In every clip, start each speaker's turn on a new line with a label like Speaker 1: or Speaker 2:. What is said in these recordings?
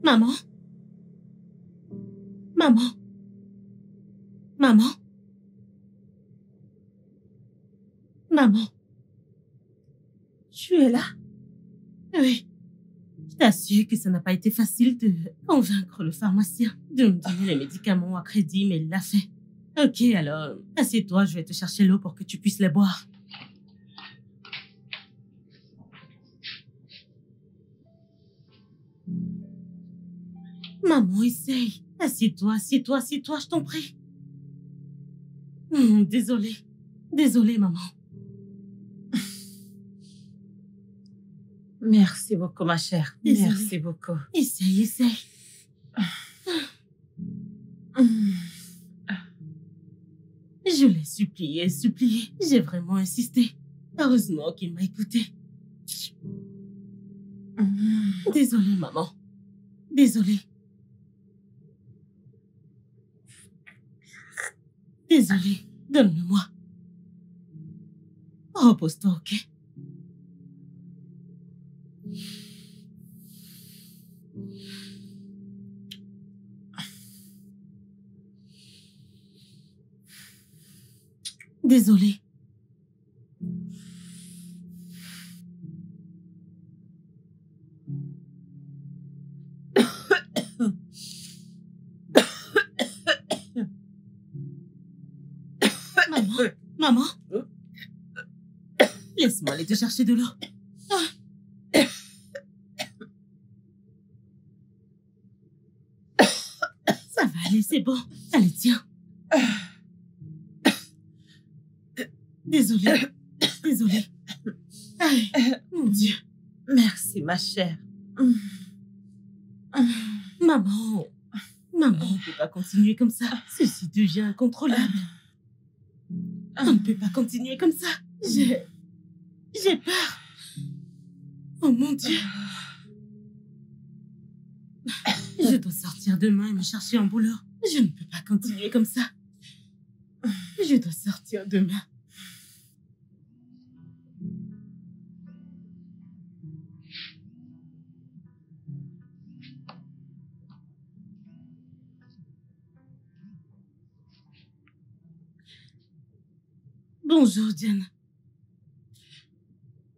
Speaker 1: Maman? Maman? Maman? Maman? Tu es là? Oui. Je t'assure que ça n'a pas été facile de convaincre le pharmacien de me donner les médicaments à crédit, mais il l'a fait. Ok, alors, assieds-toi, je vais te chercher l'eau pour que tu puisses les boire. Maman, essaye. Assieds-toi, assieds-toi, assieds-toi, je t'en prie. Désolée. Désolée, maman.
Speaker 2: Merci beaucoup, ma chère.
Speaker 1: Désolée.
Speaker 2: Merci beaucoup.
Speaker 1: Essaye, essaye. Je l'ai supplié, supplié. J'ai vraiment insisté. Heureusement qu'il m'a écouté. Désolée, maman. Désolée. Désolée. Donne-le-moi. Repose-toi, ok? Désolée. Maman, maman. Laisse-moi aller te chercher de l'eau. Ça va aller, c'est bon. Allez, tiens. Désolée. Désolée. Aïe, mon Dieu.
Speaker 2: Merci, ma chère.
Speaker 1: Maman. Maman, on ne peut pas continuer comme ça. Ceci devient incontrôlable. On ne peut pas continuer comme ça. J'ai peur. Oh mon Dieu. Je dois sortir demain et me chercher un boulot. Je ne peux pas continuer comme ça. Je dois sortir demain. Bonjour, Diane.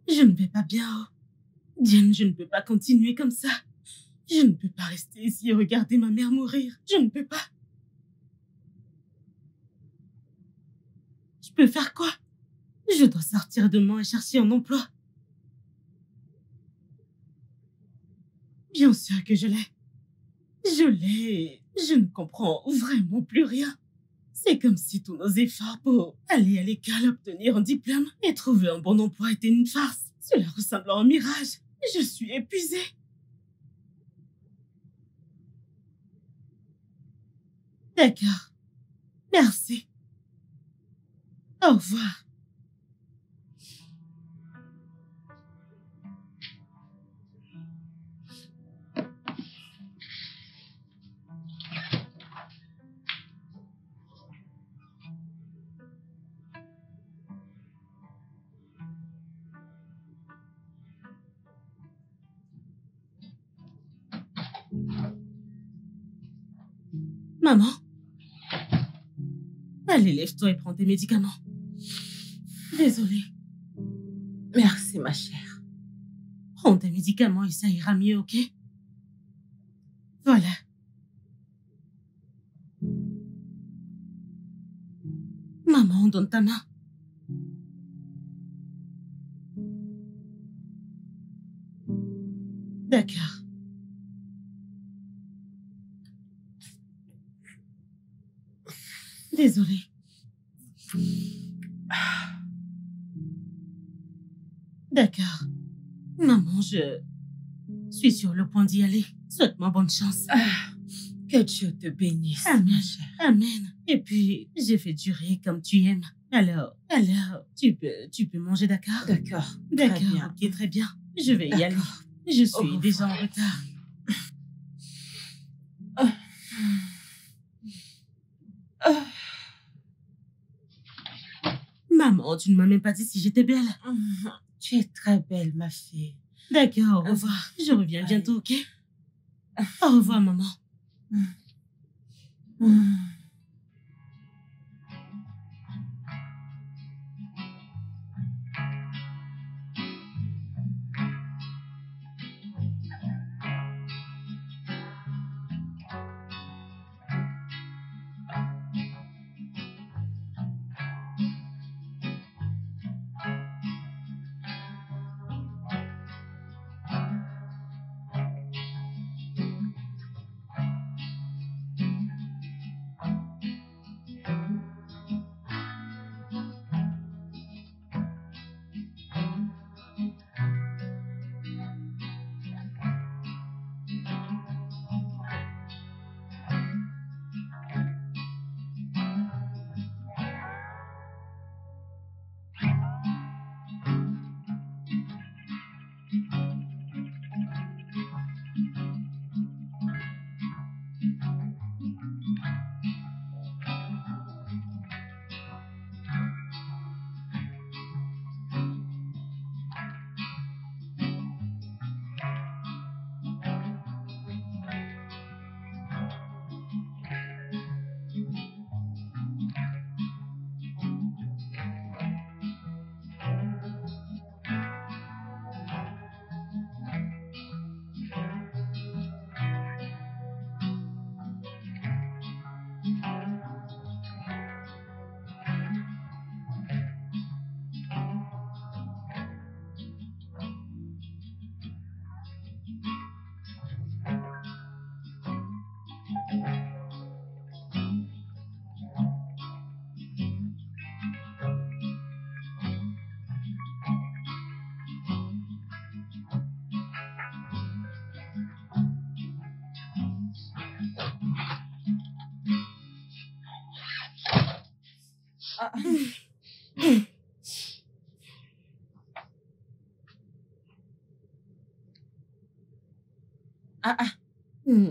Speaker 1: Je ne vais pas bien. Oh. Diane, je ne peux pas continuer comme ça. Je ne peux pas rester ici et regarder ma mère mourir. Je ne peux pas. Je peux faire quoi? Je dois sortir demain et chercher un emploi. Bien sûr que je l'ai. Je l'ai. Je ne comprends vraiment plus rien. C'est comme si tous nos efforts pour aller à l'école, obtenir un diplôme et trouver un bon emploi étaient une farce. Cela ressemble à un mirage. Je suis épuisée. D'accord. Merci. Au revoir. Maman? Allez, lève-toi et prends tes médicaments. Désolée.
Speaker 2: Merci, ma chère.
Speaker 1: Prends tes médicaments et ça ira mieux, ok? Voilà. Maman, donne ta main. D'accord. Désolée. D'accord. Maman, je suis sur le point d'y aller. Souhaite-moi bonne chance.
Speaker 2: Que Dieu te bénisse,
Speaker 1: Amen.
Speaker 2: ma chère.
Speaker 1: Amen. Et puis, j'ai fait durer comme tu aimes. Alors, tu peux manger, d'accord?
Speaker 2: D'accord.
Speaker 1: D'accord,
Speaker 2: Très bien.
Speaker 1: ok, très bien. Je vais y aller.
Speaker 2: D'accord.
Speaker 1: Je suis déjà en retard. Maman, tu ne m'as même pas dit si j'étais belle.
Speaker 2: Tu es très belle, ma fille.
Speaker 1: D'accord, au revoir. Je reviens bientôt, ok? Au revoir, maman.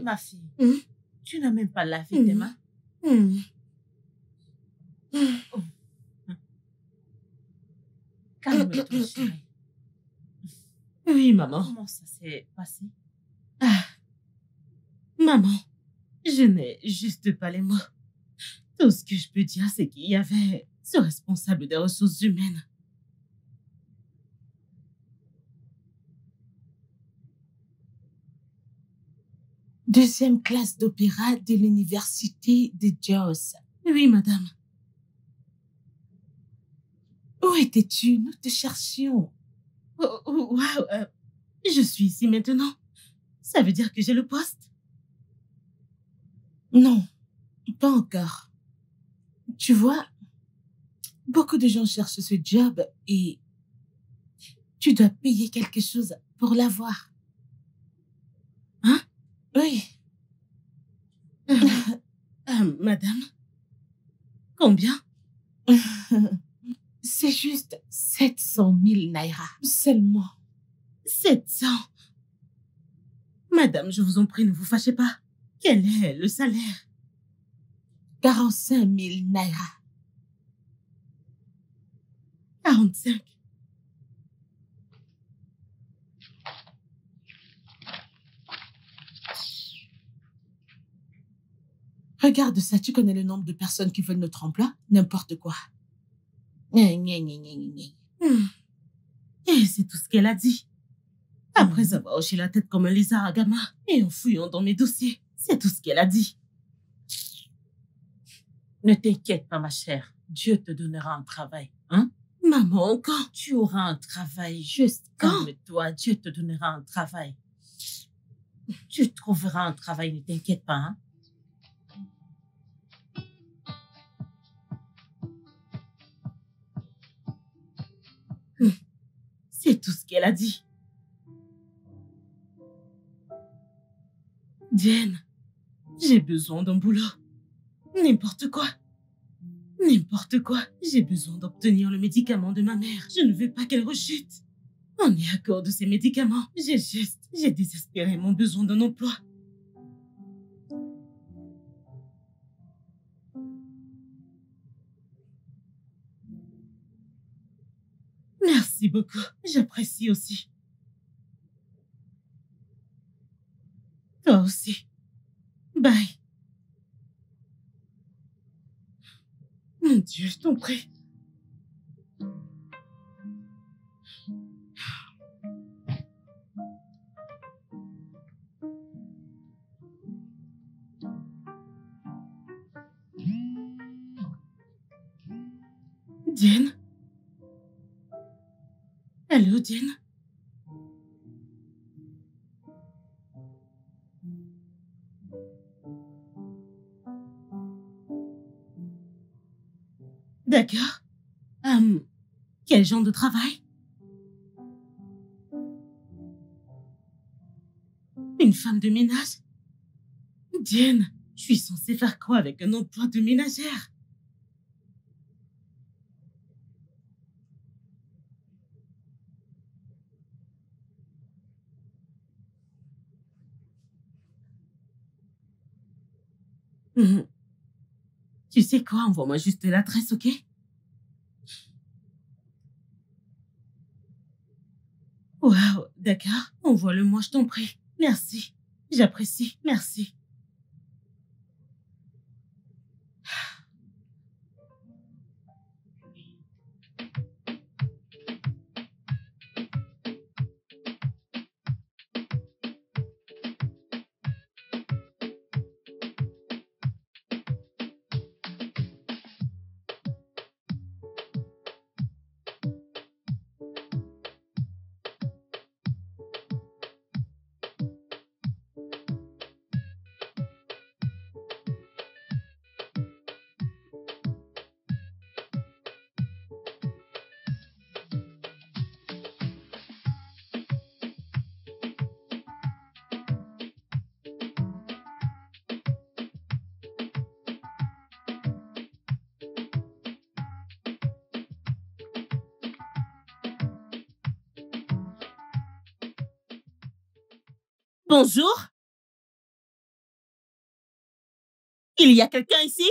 Speaker 2: Ma fille, tu n'as même pas lavé tes mains. Calme-toi, chérie.
Speaker 1: Oui, maman.
Speaker 2: Comment ça s'est passé?
Speaker 1: Maman, je n'ai juste pas les mots. Tout ce que je peux dire, c'est qu'il y avait ce responsable des ressources humaines.
Speaker 3: Deuxième classe d'opéra de l'université de Jos.
Speaker 1: Oui, madame.
Speaker 3: Où étais-tu? Nous te cherchions.
Speaker 1: Waouh, je suis ici maintenant. Ça veut dire que j'ai le poste?
Speaker 3: Non, pas encore. Tu vois, beaucoup de gens cherchent ce job et tu dois payer quelque chose pour l'avoir.
Speaker 1: Hein?
Speaker 3: Oui.
Speaker 1: Madame, combien?
Speaker 3: C'est juste 700 000 naira seulement.
Speaker 1: 700? Madame, je vous en prie, ne vous fâchez pas. Quel est le salaire?
Speaker 3: 45 000 naira.
Speaker 1: 45.
Speaker 3: Regarde ça, tu connais le nombre de personnes qui veulent notre emploi? N'importe quoi.
Speaker 1: Et c'est tout ce qu'elle a dit. Après avoir hoché la tête comme un lézard à gamin et en fouillant dans mes dossiers. C'est tout ce qu'elle a dit.
Speaker 2: Ne t'inquiète pas, ma chère. Dieu te donnera un travail. Hein?
Speaker 1: Maman, quand?
Speaker 2: Tu auras un travail. Juste calme-toi. Dieu te donnera un travail. Tu trouveras un travail, ne t'inquiète pas. Hein?
Speaker 1: C'est tout ce qu'elle a dit. Diane, j'ai besoin d'un boulot. N'importe quoi. N'importe quoi. J'ai besoin d'obtenir le médicament de ma mère. Je ne veux pas qu'elle rechute. On est à court de ces médicaments. J'ai désespérément besoin d'un emploi. Merci beaucoup. J'apprécie aussi. Toi aussi. Bye. Mon Dieu, je t'en prie. Diane? Allô, Diane? D'accord. Quel genre de travail? Une femme de ménage? Diane, je suis censée faire quoi avec un emploi de ménagère? Mhm. Tu sais quoi, envoie-moi juste l'adresse, ok? Waouh, d'accord. Envoie-le-moi, je t'en prie. Merci. J'apprécie. Merci. Bonjour. Il y a quelqu'un ici?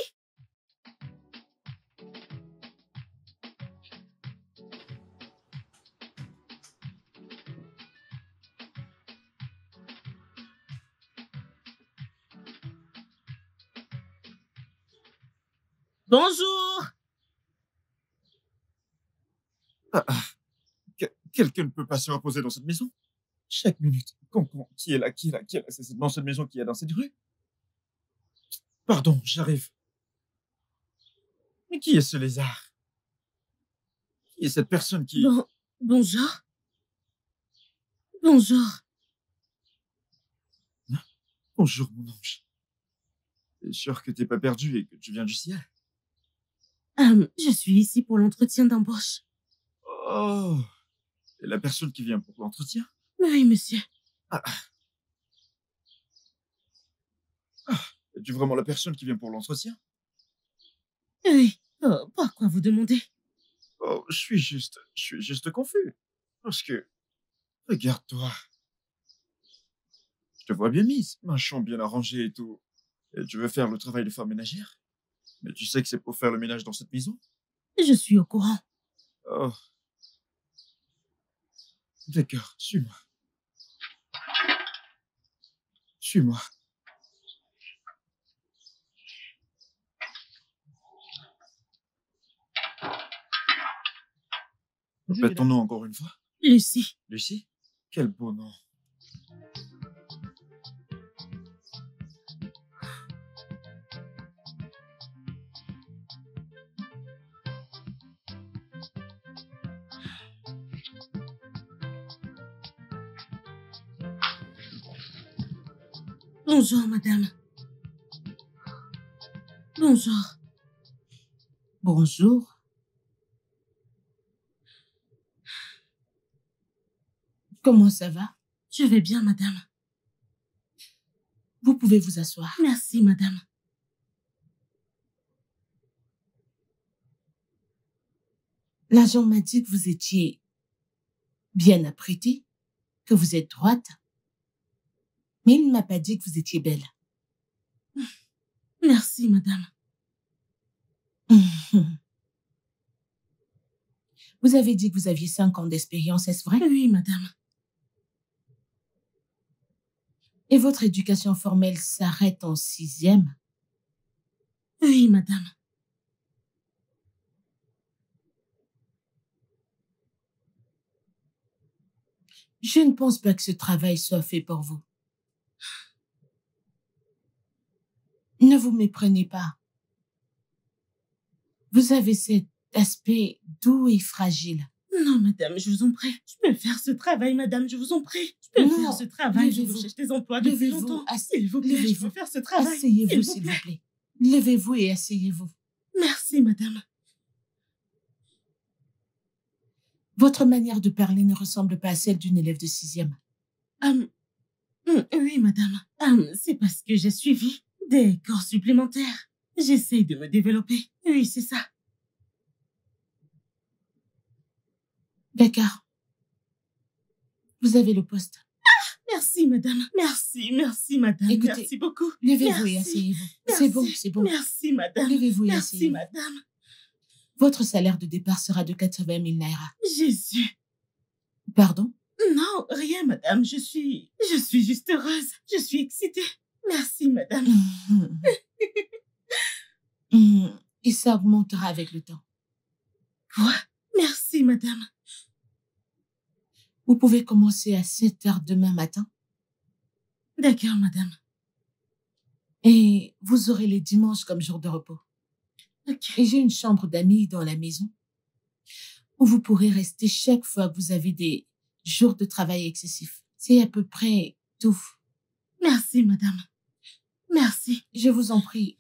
Speaker 1: Bonjour.
Speaker 4: Quelqu'un ne peut pas se reposer dans cette maison? Chaque minute. Qui est là? Qui est là? Qui est là? C'est dans cette maison qui est dans cette rue? Pardon, j'arrive. Mais qui est ce lézard? Qui est cette personne qui...
Speaker 1: Bonjour. Bonjour.
Speaker 4: Bonjour, mon ange. T'es sûr que t'es pas perdu et que tu viens du ciel?
Speaker 1: Je suis ici pour l'entretien d'embauche.
Speaker 4: Oh! Et la personne qui vient pour l'entretien?
Speaker 1: Oui, monsieur.
Speaker 4: Es-tu vraiment la personne qui vient pour l'entretien?
Speaker 1: Oui. Oh, pourquoi vous demandez?
Speaker 4: Oh, je suis juste confus. Parce que, regarde-toi. Je te vois bien mise, un champ bien arrangé et tout. Et tu veux faire le travail de femme ménagère? Mais tu sais que c'est pour faire le ménage dans cette maison?
Speaker 1: Je suis au courant.
Speaker 4: Oh. D'accord, suis-moi. Suis-moi. Répète ton nom encore une fois.
Speaker 1: Lucie.
Speaker 4: Lucie? Quel beau nom.
Speaker 1: Bonjour, madame. Bonjour.
Speaker 3: Bonjour. Comment ça va?
Speaker 1: Je vais bien, madame.
Speaker 3: Vous pouvez vous asseoir.
Speaker 1: Merci, madame.
Speaker 3: L'agent m'a dit que vous étiez bien apprêtée, que vous êtes droite, mais il ne m'a pas dit que vous étiez belle.
Speaker 1: Merci, madame.
Speaker 3: Vous avez dit que vous aviez 5 ans d'expérience, est-ce vrai?
Speaker 1: Oui, madame.
Speaker 3: Et votre éducation formelle s'arrête en 6e?
Speaker 1: Oui, madame.
Speaker 3: Je ne pense pas que ce travail soit fait pour vous. Ne vous méprenez pas. Vous avez cet aspect doux et fragile.
Speaker 1: Non, madame, je vous en prie. Je peux faire ce travail, madame, je vous en prie. Je peux
Speaker 3: Non,
Speaker 1: faire ce travail. Je
Speaker 3: levez-vous.
Speaker 1: recherche des emplois depuis
Speaker 3: Levez-vous,
Speaker 1: longtemps. S'il vous plaît, je
Speaker 3: levez-vous.
Speaker 1: peux faire ce travail.
Speaker 3: Asseyez-vous, s'il vous plaît. Levez-vous et asseyez-vous.
Speaker 1: Merci, madame.
Speaker 3: Votre manière de parler ne ressemble pas à celle d'une élève de 6e.
Speaker 1: Oui, madame. C'est parce que j'ai suivi des cours supplémentaires. J'essaie de me développer. Oui, c'est ça.
Speaker 3: D'accord. Vous avez le poste.
Speaker 1: Merci, madame. Merci, madame.
Speaker 3: Écoutez,
Speaker 1: merci beaucoup.
Speaker 3: Levez-vous et
Speaker 1: Merci.
Speaker 3: asseyez-vous.
Speaker 1: Merci.
Speaker 3: C'est bon.
Speaker 1: Merci, madame.
Speaker 3: Levez-vous et
Speaker 1: Merci,
Speaker 3: asseyez-vous.
Speaker 1: madame.
Speaker 3: Votre salaire de départ sera de 80 000 naira.
Speaker 1: Jésus.
Speaker 3: Pardon?
Speaker 1: Non, rien, madame. Je suis juste heureuse. Je suis excitée. Merci, madame.
Speaker 3: Et ça augmentera avec le temps.
Speaker 1: Quoi? Merci, madame.
Speaker 3: Vous pouvez commencer à 7 heures demain matin.
Speaker 1: D'accord, madame.
Speaker 3: Et vous aurez les dimanches comme jour de repos.
Speaker 1: Ok.
Speaker 3: Et j'ai une chambre d'amis dans la maison où vous pourrez rester chaque fois que vous avez des jours de travail excessifs. C'est à peu près tout.
Speaker 1: Merci, madame. Merci.
Speaker 3: Je vous en prie.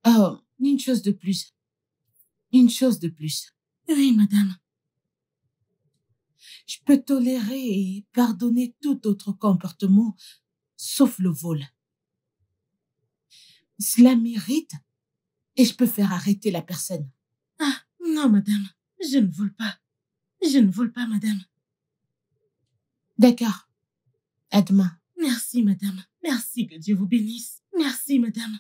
Speaker 3: Oh, une chose de plus. Une chose de plus.
Speaker 1: Oui, madame.
Speaker 3: Je peux tolérer et pardonner tout autre comportement, sauf le vol. Cela mérite et je peux faire arrêter la personne.
Speaker 1: Ah, non, madame. Je ne vole pas. Je ne vole pas, madame.
Speaker 3: D'accord. À demain.
Speaker 1: Merci, madame. Merci, que Dieu vous bénisse. Merci, madame.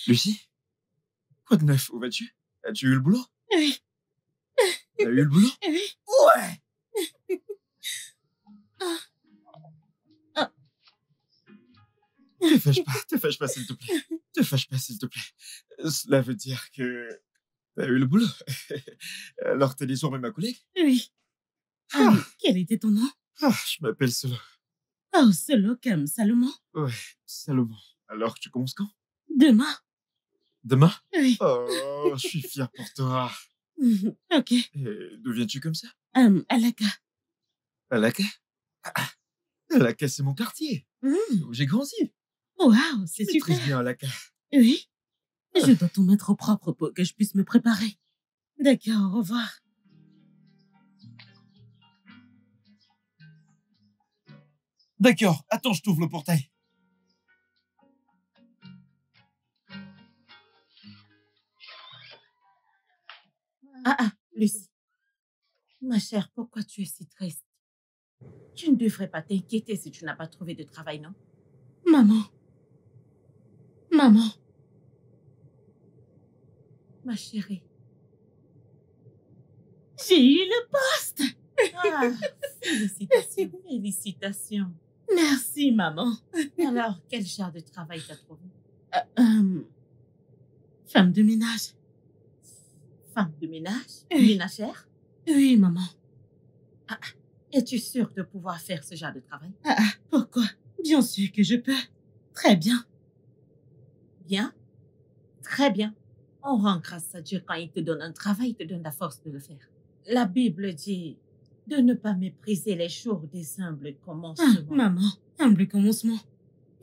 Speaker 4: Lucie? Quoi de neuf? Où vas-tu? As-tu eu le boulot?
Speaker 1: Oui,
Speaker 4: T'as eu le boulot?
Speaker 1: oui.
Speaker 4: Ouais! Te fâche pas, s'il te plaît. Te fâche pas, s'il te plaît. Cela veut dire que t'as eu le boulot. Alors t'es désormais ma collègue?
Speaker 1: Oui. Quel était ton nom?
Speaker 4: Je m'appelle Solo.
Speaker 1: Oh, Solo comme Salomon.
Speaker 4: Ouais, Salomon. Alors tu commences quand?
Speaker 1: Demain.
Speaker 4: Demain?
Speaker 1: Oui.
Speaker 4: Oh, je suis fier pour toi.
Speaker 1: Ok.
Speaker 4: Et d'où viens-tu comme ça?
Speaker 1: Alaka.
Speaker 4: Alaka? Alaka, c'est mon quartier. Où j'ai grandi.
Speaker 1: Waouh, c'est
Speaker 4: Je
Speaker 1: super.
Speaker 4: maîtrise bien Alaka.
Speaker 1: Oui. Je dois tout mettre au propre pour que je puisse me préparer. D'accord, au revoir.
Speaker 4: D'accord, attends, je t'ouvre le portail.
Speaker 2: Lucie. Ma chère, pourquoi tu es si triste? Tu ne devrais pas t'inquiéter si tu n'as pas trouvé de travail, non?
Speaker 1: Maman. Maman.
Speaker 2: Ma chérie.
Speaker 1: J'ai eu le poste.
Speaker 2: Félicitations, félicitations.
Speaker 1: Merci, maman.
Speaker 2: Alors, quel genre de travail t'as trouvé?
Speaker 1: Femme de ménage.
Speaker 2: Femme de ménage?
Speaker 1: Oui.
Speaker 2: Ménagère?
Speaker 1: Oui, maman.
Speaker 2: Es-tu sûre de pouvoir faire ce genre de travail?
Speaker 1: Pourquoi? Bien sûr que je peux. Très bien.
Speaker 2: Bien? Très bien. On rend grâce à Dieu quand il te donne un travail, il te donne la force de le faire. La Bible dit de ne pas mépriser les jours des humbles commencements.
Speaker 1: Maman, humble commencement.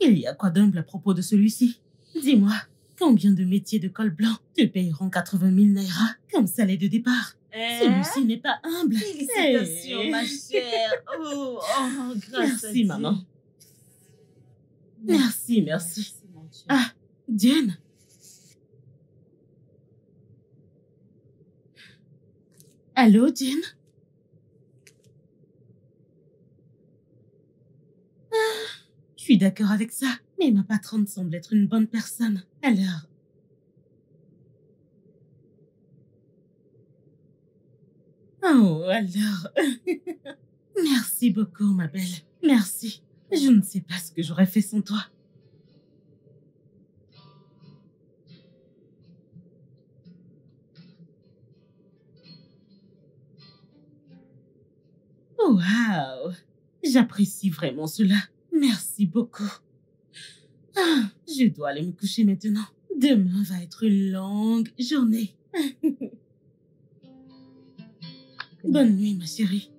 Speaker 1: Il y a quoi d'humble à propos de celui-ci? Dis-moi, combien de métiers de col blanc te payeront 80 000 naira comme salaire de départ? Celui-ci n'est pas humble.
Speaker 2: Félicitations, ma chère. Oh, grâce à
Speaker 1: Merci,
Speaker 2: Dieu.
Speaker 1: maman. Merci.
Speaker 2: mon Dieu.
Speaker 1: Diane. Allô, Diane? Je suis d'accord avec ça. Mais ma patronne semble être une bonne personne. Alors... Oh, alors... Merci beaucoup, ma belle. Merci. Je ne sais pas ce que j'aurais fait sans toi. Waouh! J'apprécie vraiment cela. Merci beaucoup. Ah, je dois aller me coucher maintenant. Demain va être une longue journée. Bonne nuit, ma chérie.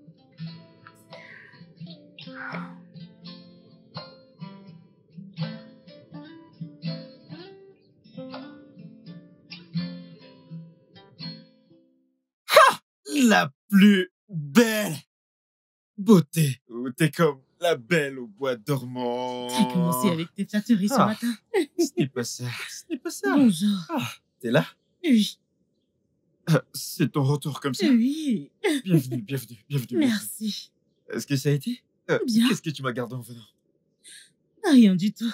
Speaker 4: La plus belle beauté. Ou t'es comme la belle au bois dormant.
Speaker 1: T'as commencé avec tes flatteries ce matin.
Speaker 4: Ce n'est pas ça. Ce n'est pas ça.
Speaker 1: Bonjour.
Speaker 4: Ah, t'es là?
Speaker 1: Oui.
Speaker 4: C'est ton retour comme ça?
Speaker 1: Oui.
Speaker 4: Bienvenue, bienvenue, bienvenue.
Speaker 1: Merci.
Speaker 4: Est-ce que ça a été?
Speaker 1: Bien.
Speaker 4: Qu'est-ce que tu m'as gardé en venant?
Speaker 1: Rien du tout.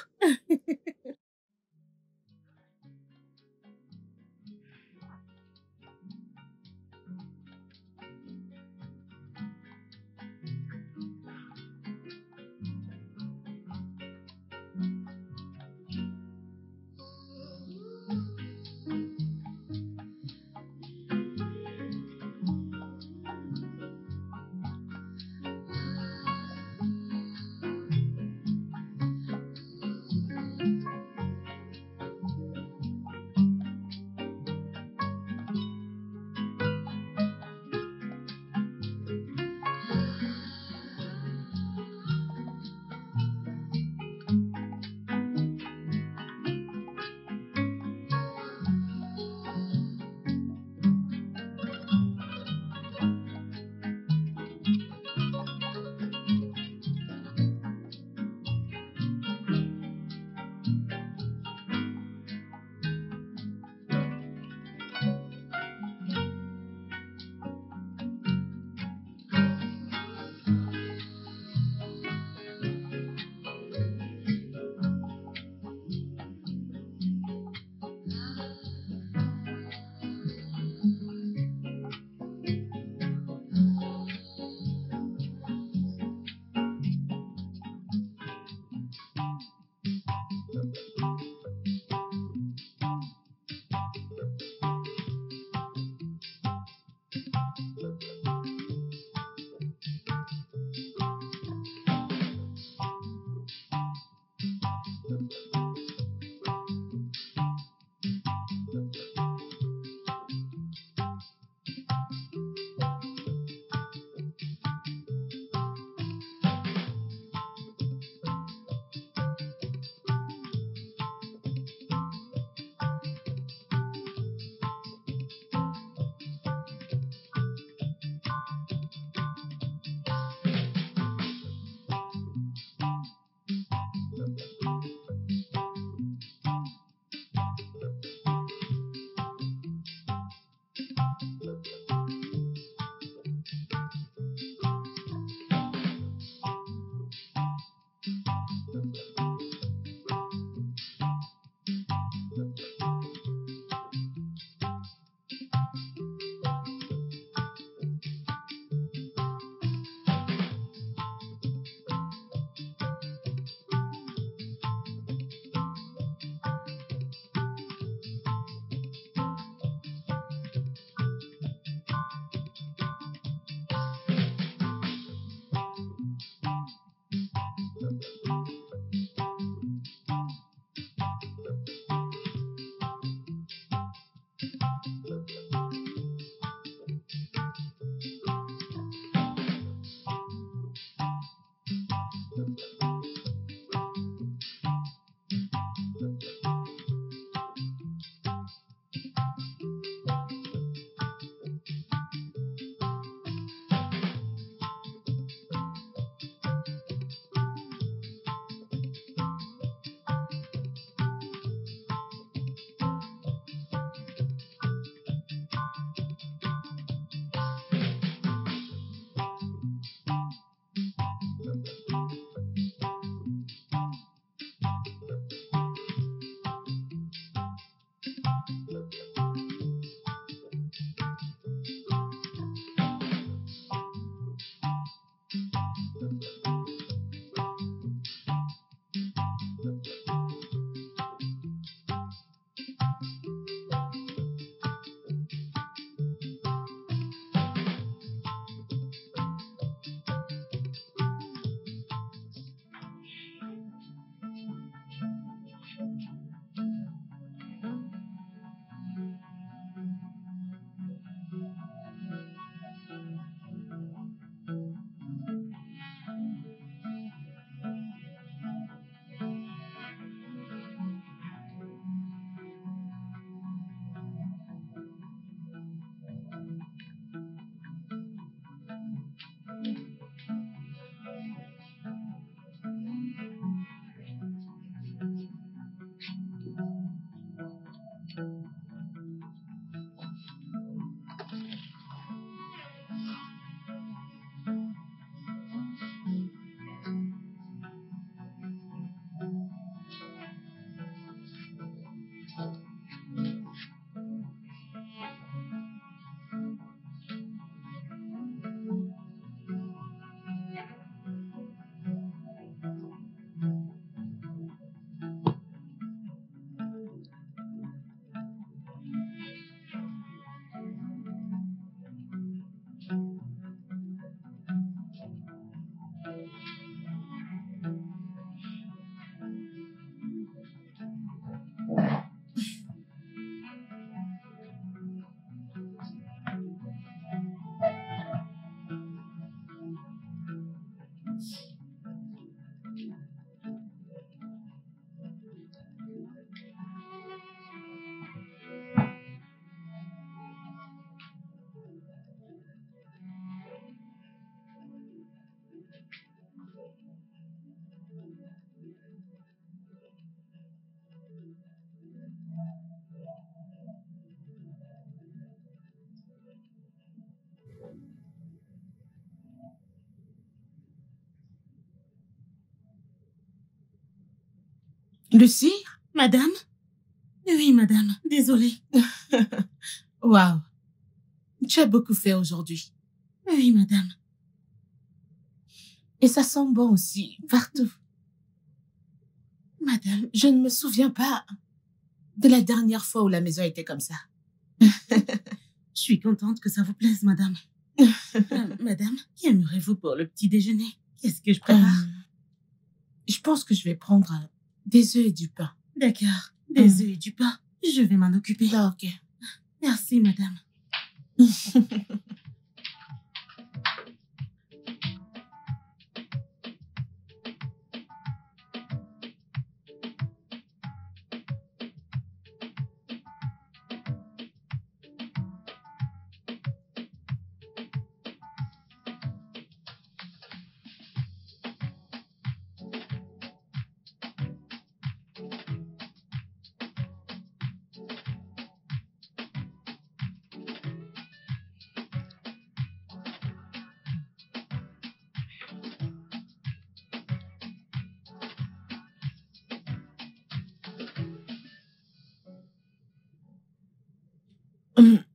Speaker 3: Lucie?
Speaker 1: Madame? Oui, madame. Désolée.
Speaker 3: Waouh. Tu as beaucoup fait aujourd'hui.
Speaker 1: Oui, madame.
Speaker 3: Et ça sent bon aussi, partout.
Speaker 1: Madame,
Speaker 3: Je ne me souviens pas de la dernière fois où la maison était comme ça.
Speaker 1: je suis contente que ça vous plaise, madame. Madame, qu'aimerez-vous pour le petit déjeuner? Qu'est-ce que je prépare?
Speaker 3: Je pense que je vais prendre des œufs et du pain.
Speaker 1: D'accord. Des œufs et du pain. Je vais m'en occuper.
Speaker 3: Ah, ok.
Speaker 1: Merci, madame.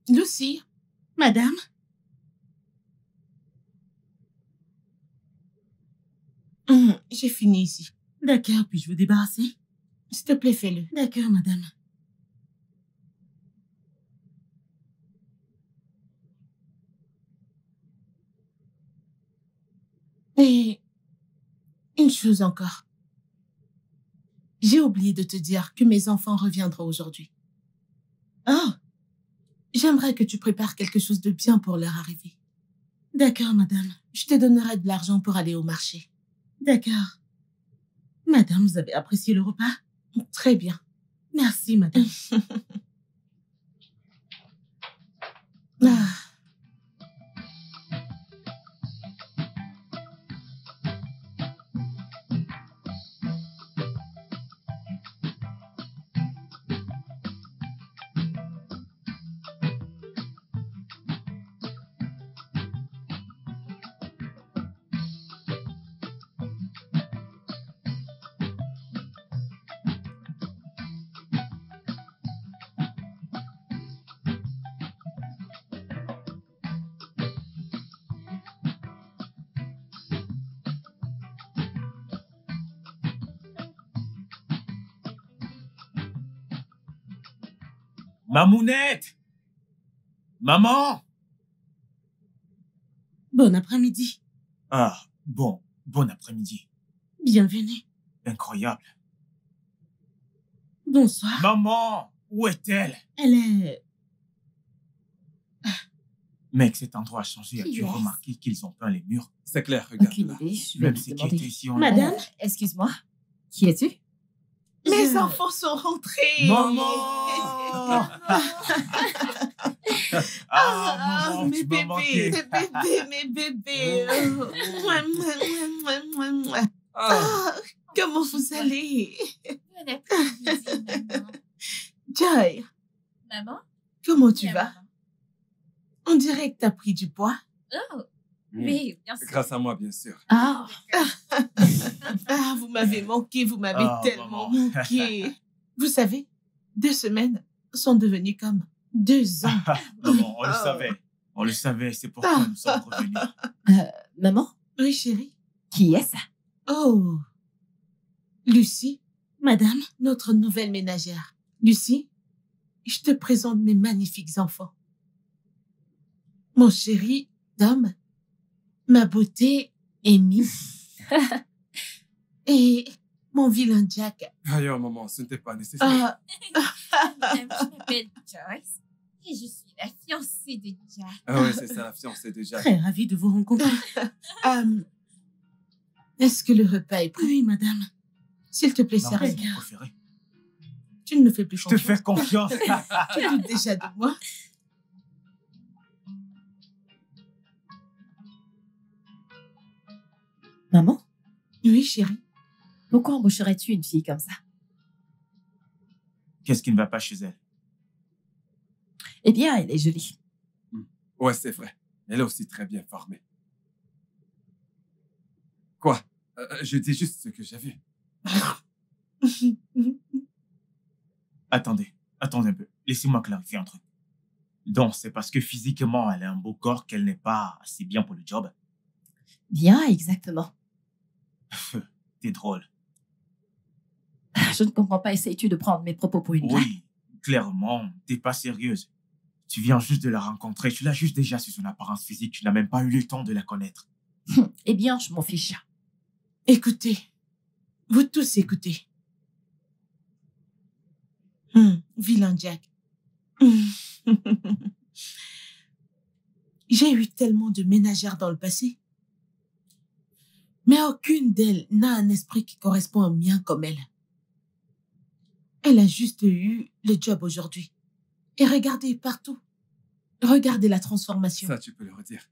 Speaker 3: Lucie?
Speaker 1: Madame?
Speaker 3: J'ai fini ici.
Speaker 1: D'accord, puis-je vous débarrasser?
Speaker 3: S'il te plaît, fais-le.
Speaker 1: D'accord, madame.
Speaker 3: Et une chose encore. J'ai oublié de te dire que mes enfants reviendront aujourd'hui.
Speaker 1: Oh,
Speaker 3: J'aimerais que tu prépares quelque chose de bien pour leur arrivée.
Speaker 1: d'accord, madame.
Speaker 3: Je te donnerai de l'argent pour aller au marché.
Speaker 1: D'accord. Madame, vous avez apprécié le repas?
Speaker 3: Très bien.
Speaker 1: Merci, madame.
Speaker 3: Ah.
Speaker 4: Mamounette! Maman!
Speaker 1: Bon après-midi.
Speaker 4: Ah, bon après-midi.
Speaker 1: Bienvenue.
Speaker 4: Incroyable.
Speaker 1: Bonsoir.
Speaker 4: Maman, où est-elle?
Speaker 1: Elle est...
Speaker 4: Mec, cet endroit a changé. As-tu
Speaker 2: Yes.
Speaker 4: remarqué qu'ils ont peint les murs?
Speaker 5: C'est clair, regarde
Speaker 2: Aucune
Speaker 5: là.
Speaker 2: idée, je vais
Speaker 4: Même
Speaker 2: lui
Speaker 4: ceux qui
Speaker 2: demander.
Speaker 4: étaient ici, on
Speaker 1: Madame?
Speaker 2: Excuse-moi, qui es-tu?
Speaker 3: Mes
Speaker 1: Je-
Speaker 3: enfants sont rentrés.
Speaker 4: Maman!
Speaker 3: Ah,
Speaker 4: maman,
Speaker 3: mes
Speaker 4: tu m'as manqué.
Speaker 3: bébés, mes bébés. Mouah, mouah, mouah, mouah, mouah.
Speaker 5: Ah,
Speaker 3: Ah, comment vous allez?
Speaker 6: Bon après-midi, maman.
Speaker 3: Joy,
Speaker 6: Maman?
Speaker 3: comment tu
Speaker 6: Bien,
Speaker 3: vas?
Speaker 6: maman.
Speaker 3: On dirait que t'as pris du poids.
Speaker 6: Oh,
Speaker 5: hmm.
Speaker 6: oui, bien sûr.
Speaker 5: Grâce à moi, bien sûr.
Speaker 2: Ah,
Speaker 3: Ah, vous m'avez manqué, vous m'avez
Speaker 4: Ah,
Speaker 3: tellement
Speaker 4: maman.
Speaker 3: manqué. Vous savez, 2 semaines sont devenues comme 2 ans.
Speaker 4: Maman, on le
Speaker 3: Oh.
Speaker 4: savait. On le savait, c'est pourquoi nous sommes revenus.
Speaker 2: maman,
Speaker 3: Oui, chérie.
Speaker 2: qui est ça?
Speaker 3: Oh, Lucie,
Speaker 1: Madame?
Speaker 3: notre nouvelle ménagère. Lucie, je te présente mes magnifiques enfants. Mon chéri, Tom, ma beauté, Amy, et mon vilain Jack.
Speaker 5: Ailleurs, maman, ce n'était pas nécessaire.
Speaker 3: Ah,
Speaker 6: Je m'appelle Joyce et je suis la fiancée de Jack.
Speaker 5: Ah ouais, c'est ça, la fiancée de Jack.
Speaker 1: Très ravie de vous rencontrer.
Speaker 3: est-ce que le repas est prêt?
Speaker 1: Oui, madame.
Speaker 3: S'il te plaît,
Speaker 4: Non, c'est
Speaker 3: sérieux.
Speaker 4: mon préféré.
Speaker 3: Tu ne me fais plus
Speaker 4: Je te
Speaker 3: confiance.
Speaker 4: fais confiance.
Speaker 3: Tu doutes déjà de moi.
Speaker 2: Maman,
Speaker 3: Oui, chérie.
Speaker 2: pourquoi embaucherais-tu une fille comme ça?
Speaker 4: Qu'est-ce qui ne va pas chez elle?
Speaker 2: Eh bien, elle est jolie.
Speaker 5: Ouais, c'est vrai. Elle est aussi très bien formée. Quoi? Je dis juste ce que j'ai vu.
Speaker 4: Attendez un peu. Laissez-moi clarifier un truc. Donc, c'est parce que physiquement, elle a un beau corps qu'elle n'est pas assez bien pour le job.
Speaker 2: Bien, exactement.
Speaker 4: T'es drôle.
Speaker 2: Je ne comprends pas, essayes-tu de prendre mes propos pour une blague?
Speaker 4: Oui, clairement, t'es pas sérieuse. Tu viens juste de la rencontrer, tu la juges déjà sur son apparence physique, tu n'as même pas eu le temps de la connaître.
Speaker 2: Eh bien, je m'en fiche.
Speaker 3: Écoutez. Vous tous écoutez. Vilain Jack. J'ai eu tellement de ménagères dans le passé. Mais aucune d'elles n'a un esprit qui correspond au mien comme elle. Elle a juste eu le job aujourd'hui. Et regardez partout. Regardez la transformation.
Speaker 5: Ça, tu peux le redire.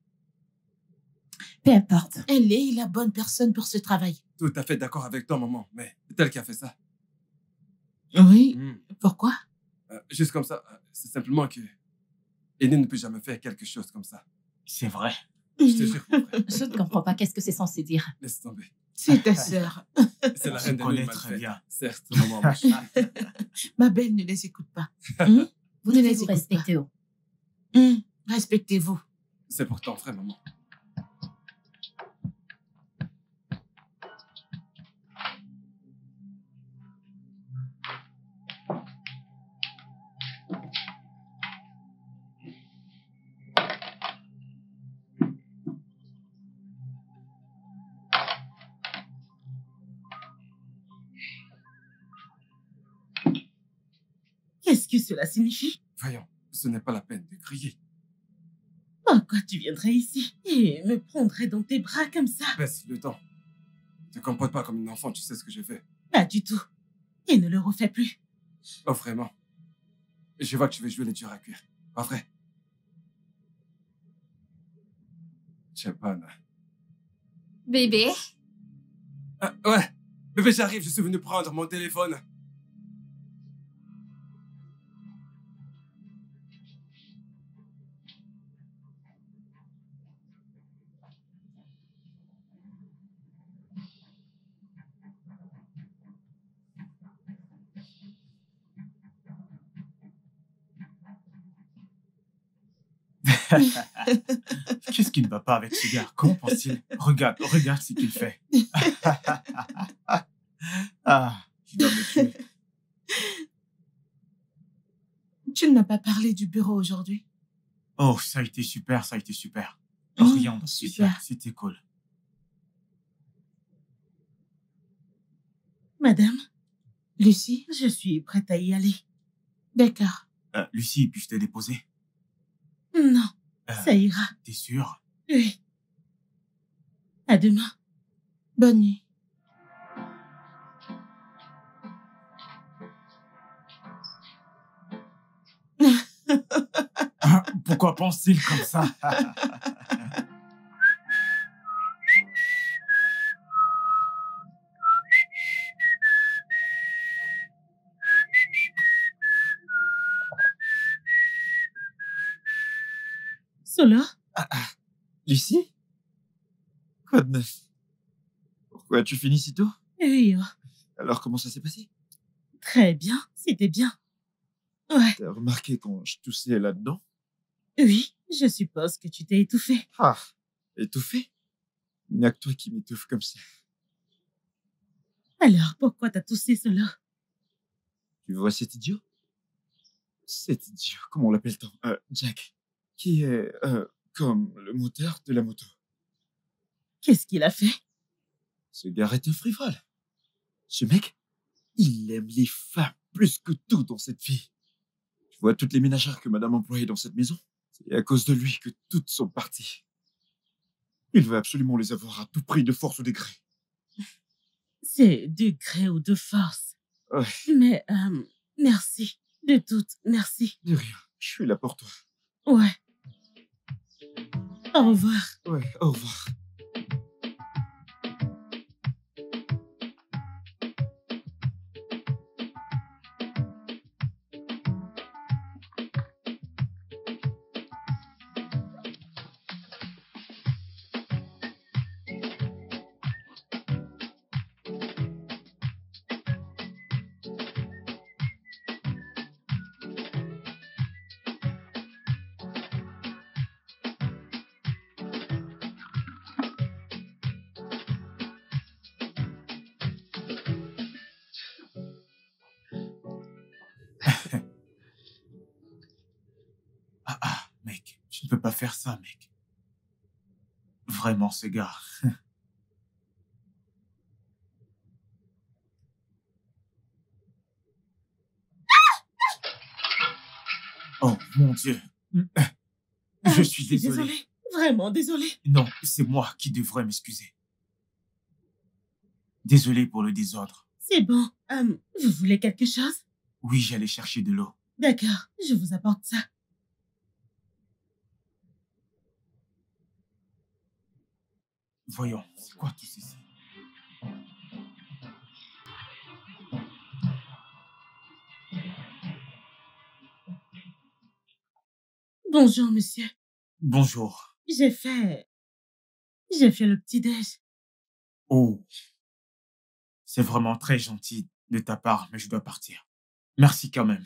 Speaker 2: Peu importe.
Speaker 3: Elle est la bonne personne pour ce travail.
Speaker 5: Tout à fait d'accord avec toi, maman. Mais c'est elle qui a fait ça.
Speaker 3: Oui.
Speaker 5: Hmm.
Speaker 3: Pourquoi?
Speaker 5: Juste comme ça, c'est simplement que Aîné ne peut jamais faire quelque chose comme ça.
Speaker 4: C'est vrai.
Speaker 5: Je te jure, mon frère.
Speaker 2: Je ne comprends pas qu'est-ce que c'est censé dire.
Speaker 5: Laisse tomber.
Speaker 3: C'est ta sœur.
Speaker 5: C'est la
Speaker 4: On se
Speaker 5: reine des nuits
Speaker 4: connaît
Speaker 5: mal
Speaker 4: très
Speaker 5: faites.
Speaker 4: bien.
Speaker 5: Certes, maman, ma chérie.
Speaker 3: Ma belle ne les écoute pas.
Speaker 2: Vous
Speaker 3: Ne
Speaker 2: devez
Speaker 3: les
Speaker 2: vous
Speaker 3: écoute
Speaker 2: respecter. Oh.
Speaker 3: Respectez-vous.
Speaker 5: C'est pour ton frère, maman.
Speaker 1: Qu'est-ce que cela signifie?
Speaker 5: Voyons, ce n'est pas la peine de crier.
Speaker 1: Pourquoi tu viendrais ici et me prendrais dans tes bras comme ça?
Speaker 5: Baisse le temps. Ne te comporte pas comme une enfant, tu sais ce que je fais.
Speaker 1: Pas du tout. Et ne le refais plus.
Speaker 5: Oh, vraiment. Je vois que tu veux jouer les durs à cuire. Pas vrai? Chapana.
Speaker 6: Bébé,
Speaker 5: Ouais. Bébé, j'arrive, je suis venu prendre mon téléphone.
Speaker 4: Qu'est-ce qui ne va pas avec ce gars? Comment pense-t-il? Regarde ce qu'il fait. Ah, il doit me tuer.
Speaker 3: Tu n'as pas parlé du bureau aujourd'hui?
Speaker 7: Oh, ça a été super, ça a été super. Rien de spécial,
Speaker 3: super.
Speaker 7: c'était cool.
Speaker 1: Madame,
Speaker 3: Lucie?
Speaker 1: je suis prête à y aller.
Speaker 3: D'accord.
Speaker 7: Lucie, puis-je te déposer?
Speaker 1: Non,
Speaker 7: Euh,
Speaker 1: ça ira.
Speaker 7: T'es sûre?
Speaker 1: Oui. À demain.
Speaker 3: Bonne nuit.
Speaker 7: Pourquoi pense-t-il comme ça?
Speaker 1: Solo?
Speaker 4: Lucie? Quoi de neuf? Pourquoi tu finis si tôt?
Speaker 1: Oui, oh,
Speaker 4: Alors comment ça s'est passé?
Speaker 1: très bien. C'était bien. Ouais,
Speaker 4: T'as remarqué quand je toussais là-dedans?
Speaker 1: oui, je suppose que tu t'es étouffé.
Speaker 4: Ah, étouffé? Il n'y a que toi qui m'étouffe comme ça.
Speaker 1: Alors, pourquoi t'as toussé, Solo?
Speaker 4: Tu vois cet idiot? Cet idiot, comment on l'appelle-t-on? Jack. Qui est, comme le moteur de la moto.
Speaker 1: Qu'est-ce qu'il a fait?
Speaker 4: Ce gars est un frivole. Ce mec, il aime les femmes plus que tout dans cette vie. Tu vois toutes les ménagères que madame employait dans cette maison? C'est à cause de lui que toutes sont parties. Il veut absolument les avoir à tout prix, de force ou de gré.
Speaker 1: C'est de gré ou de force.
Speaker 4: Ouais,
Speaker 1: Mais, merci. De toutes, merci.
Speaker 4: de rien. Je suis là pour toi.
Speaker 1: Ouais. Au revoir.
Speaker 4: Ouais, au revoir.
Speaker 7: Mec, tu ne peux pas faire ça, mec. Vraiment, ce gars. Oh, mon Dieu. Je suis désolé.
Speaker 1: Vraiment désolé.
Speaker 7: Non, c'est moi qui devrais m'excuser. Désolé pour le désordre.
Speaker 1: C'est bon. Vous voulez quelque chose?
Speaker 7: Oui, j'allais chercher de l'eau.
Speaker 1: D'accord, je vous apporte ça.
Speaker 7: Voyons, c'est quoi tout ceci?
Speaker 1: Bonjour, monsieur.
Speaker 7: Bonjour.
Speaker 1: J'ai fait le petit-déj.
Speaker 7: Oh, c'est vraiment très gentil de ta part, mais je dois partir. Merci quand même.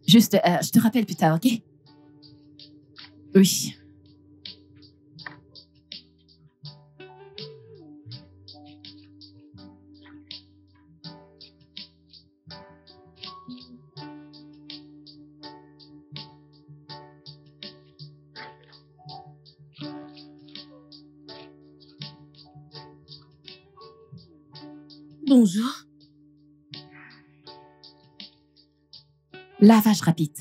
Speaker 8: Juste, je te rappelle plus tard, ok? Oui.
Speaker 1: Bonjour.
Speaker 8: Lavage rapide.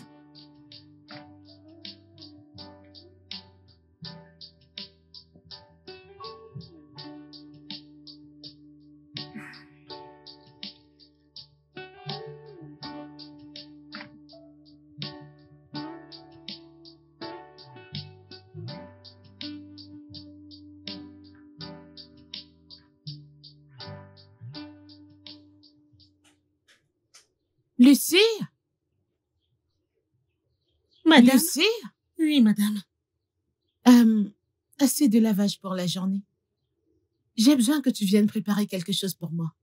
Speaker 3: Lucie?
Speaker 1: Madame?
Speaker 3: Lucie?
Speaker 1: Oui, madame.
Speaker 3: Assez de lavage pour la journée. J'ai besoin que tu viennes préparer quelque chose pour moi.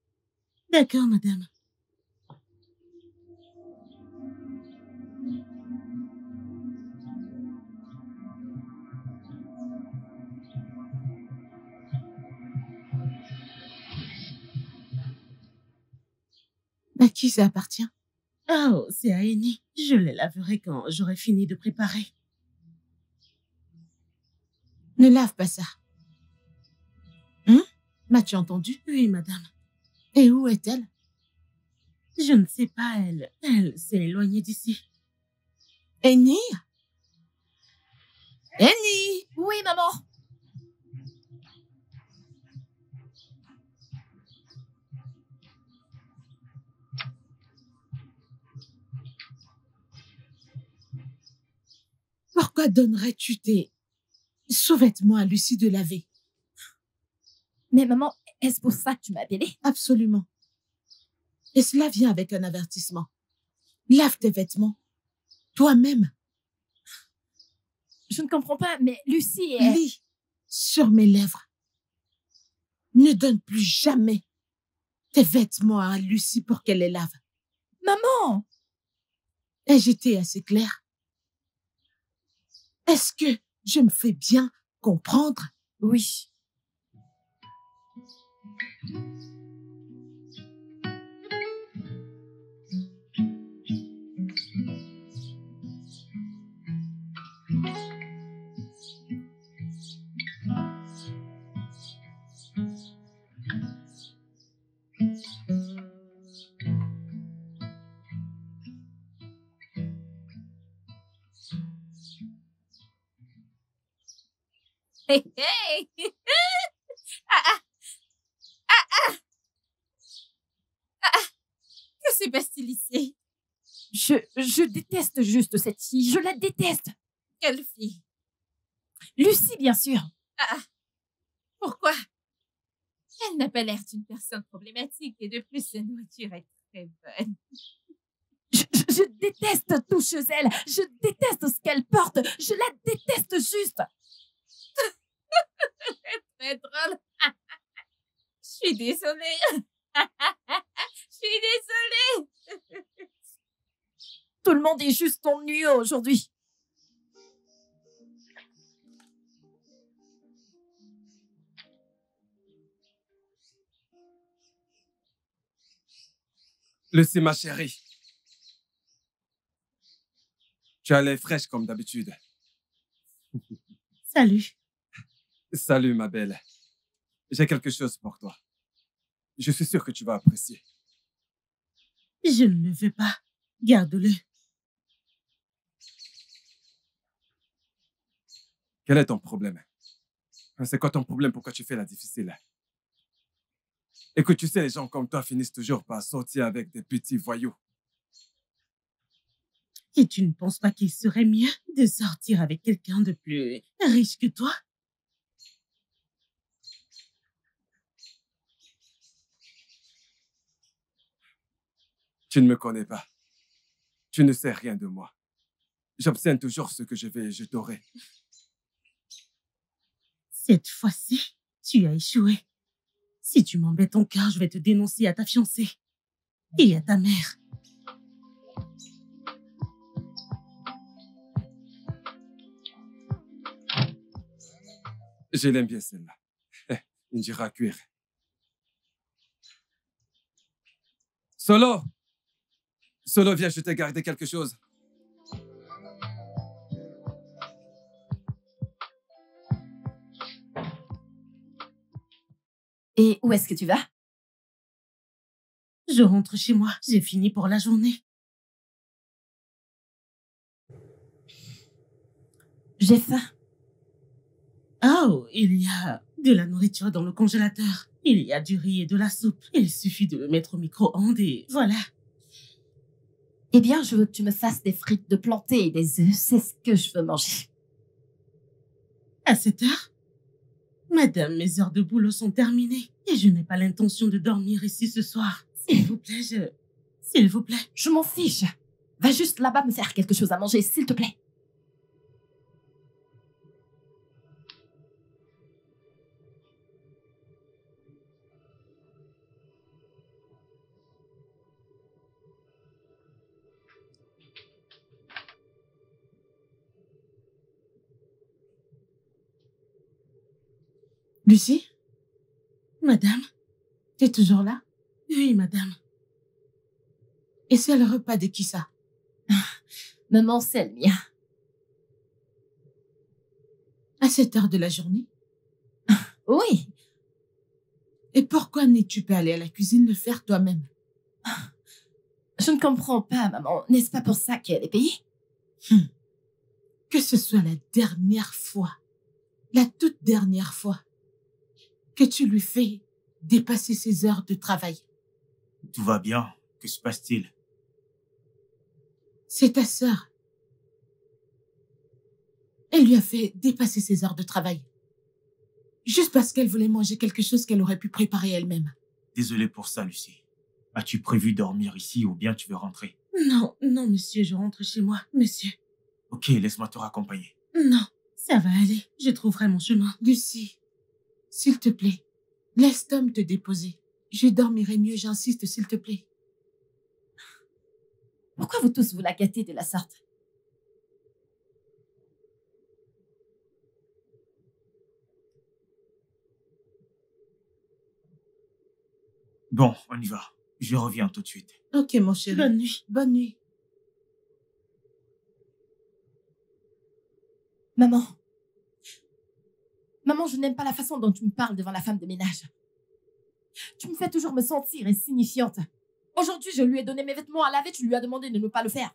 Speaker 1: D'accord, madame.
Speaker 3: À qui ça appartient?
Speaker 1: Oh, c'est à Annie. Je les laverai quand j'aurai fini de préparer.
Speaker 3: Ne lave pas ça. Hein? M'as-tu entendu?
Speaker 1: Oui, madame.
Speaker 3: Et où est-elle?
Speaker 1: Je ne sais pas, elle s'est éloignée d'ici.
Speaker 3: Annie? Annie?
Speaker 6: Oui, maman.
Speaker 3: Pourquoi donnerais-tu tes sous-vêtements à Lucie de laver?
Speaker 6: Mais maman, est-ce pour ça que tu m'as appelée?
Speaker 3: Absolument. Et cela vient avec un avertissement. Lave tes vêtements. Toi-même.
Speaker 6: Je ne comprends pas, mais Lucie est...
Speaker 3: Lis sur mes lèvres. Ne donne plus jamais tes vêtements à Lucie pour qu'elle les lave.
Speaker 6: Maman!
Speaker 3: Ai-je été assez claire? Est-ce que je me fais bien comprendre?
Speaker 6: Oui. Hey, hey! Que c'est pas stylisé. Je déteste juste cette fille. Je la déteste. Quelle fille? Lucie, bien sûr. Pourquoi? Elle n'a pas l'air d'une personne problématique et de plus, sa nourriture est très bonne. Je déteste tout chez elle. Je déteste ce qu'elle porte. Je la déteste juste. Très drôle. Je suis désolée. Je suis désolée. Tout le monde est juste ennuyeux aujourd'hui.
Speaker 5: Lucie, ma chérie. Tu as l'air fraîche comme d'habitude.
Speaker 1: Salut.
Speaker 5: Salut, ma belle. J'ai quelque chose pour toi. Je suis sûr que tu vas apprécier.
Speaker 1: Je ne le veux pas. Garde-le.
Speaker 5: Quel est ton problème? C'est quoi ton problème? Pourquoi tu fais la difficile? Et que tu sais, les gens comme toi finissent toujours par sortir avec des petits voyous.
Speaker 1: Et tu ne penses pas qu'il serait mieux de sortir avec quelqu'un de plus riche que toi?
Speaker 5: Tu ne me connais pas. Tu ne sais rien de moi. J'obtiens toujours ce que je veux et je t'aurai.
Speaker 1: Cette fois-ci, tu as échoué. Si tu m'embêtes encore, je vais te dénoncer à ta fiancée et à ta mère.
Speaker 5: Je l'aime bien celle-là. Indira cuire. Solo! Solo, viens, je t'ai gardé quelque chose.
Speaker 6: Et où est-ce que tu vas?
Speaker 1: Je rentre chez moi. J'ai fini pour la journée.
Speaker 6: J'ai faim.
Speaker 1: Oh, il y a de la nourriture dans le congélateur. Il y a du riz et de la soupe. Il suffit de le mettre au micro-ondes et voilà.
Speaker 6: Eh bien, je veux que tu me fasses des frites de plantain et des œufs. C'est ce que je veux manger.
Speaker 1: À cette heure? Madame, mes heures de boulot sont terminées et je n'ai pas l'intention de dormir ici ce soir. S'il vous plaît, s'il vous plaît.
Speaker 6: Je m'en fiche. Va juste là-bas me faire quelque chose à manger, s'il te plaît.
Speaker 3: Lucie,
Speaker 1: Madame?
Speaker 3: t'es toujours là?
Speaker 1: Oui, madame.
Speaker 3: Et c'est le repas de qui ça?
Speaker 6: Maman, c'est le mien.
Speaker 3: À cette heure de la journée?
Speaker 6: Oui.
Speaker 3: Et pourquoi n'es-tu pas allée à la cuisine le faire toi-même?
Speaker 6: Je ne comprends pas, maman. N'est-ce pas pour ça qu'elle est payée?
Speaker 3: Que ce soit la dernière fois, la toute dernière fois, que tu lui fais dépasser ses heures de travail.
Speaker 7: Tout va bien. Que se passe-t-il?
Speaker 3: C'est ta sœur. Elle lui a fait dépasser ses heures de travail. Juste parce qu'elle voulait manger quelque chose qu'elle aurait pu préparer elle-même.
Speaker 7: Désolé pour ça, Lucie. As-tu prévu dormir ici ou bien tu veux rentrer?
Speaker 1: Non, non, monsieur, je rentre chez moi, monsieur.
Speaker 7: Ok, laisse-moi te raccompagner.
Speaker 1: Non, ça va aller. Je trouverai mon chemin.
Speaker 3: Lucie, s'il te plaît, laisse Tom te déposer. Je dormirai mieux, j'insiste, s'il te plaît.
Speaker 6: Pourquoi vous tous vous la gâtez de la sorte?
Speaker 7: Bon, on y va. Je reviens tout de suite.
Speaker 3: Ok, mon chéri.
Speaker 1: Bonne nuit.
Speaker 3: Bonne nuit.
Speaker 6: Maman. Maman, je n'aime pas la façon dont tu me parles devant la femme de ménage. Tu me fais toujours me sentir insignifiante. Aujourd'hui, je lui ai donné mes vêtements à laver, tu lui as demandé de ne pas le faire.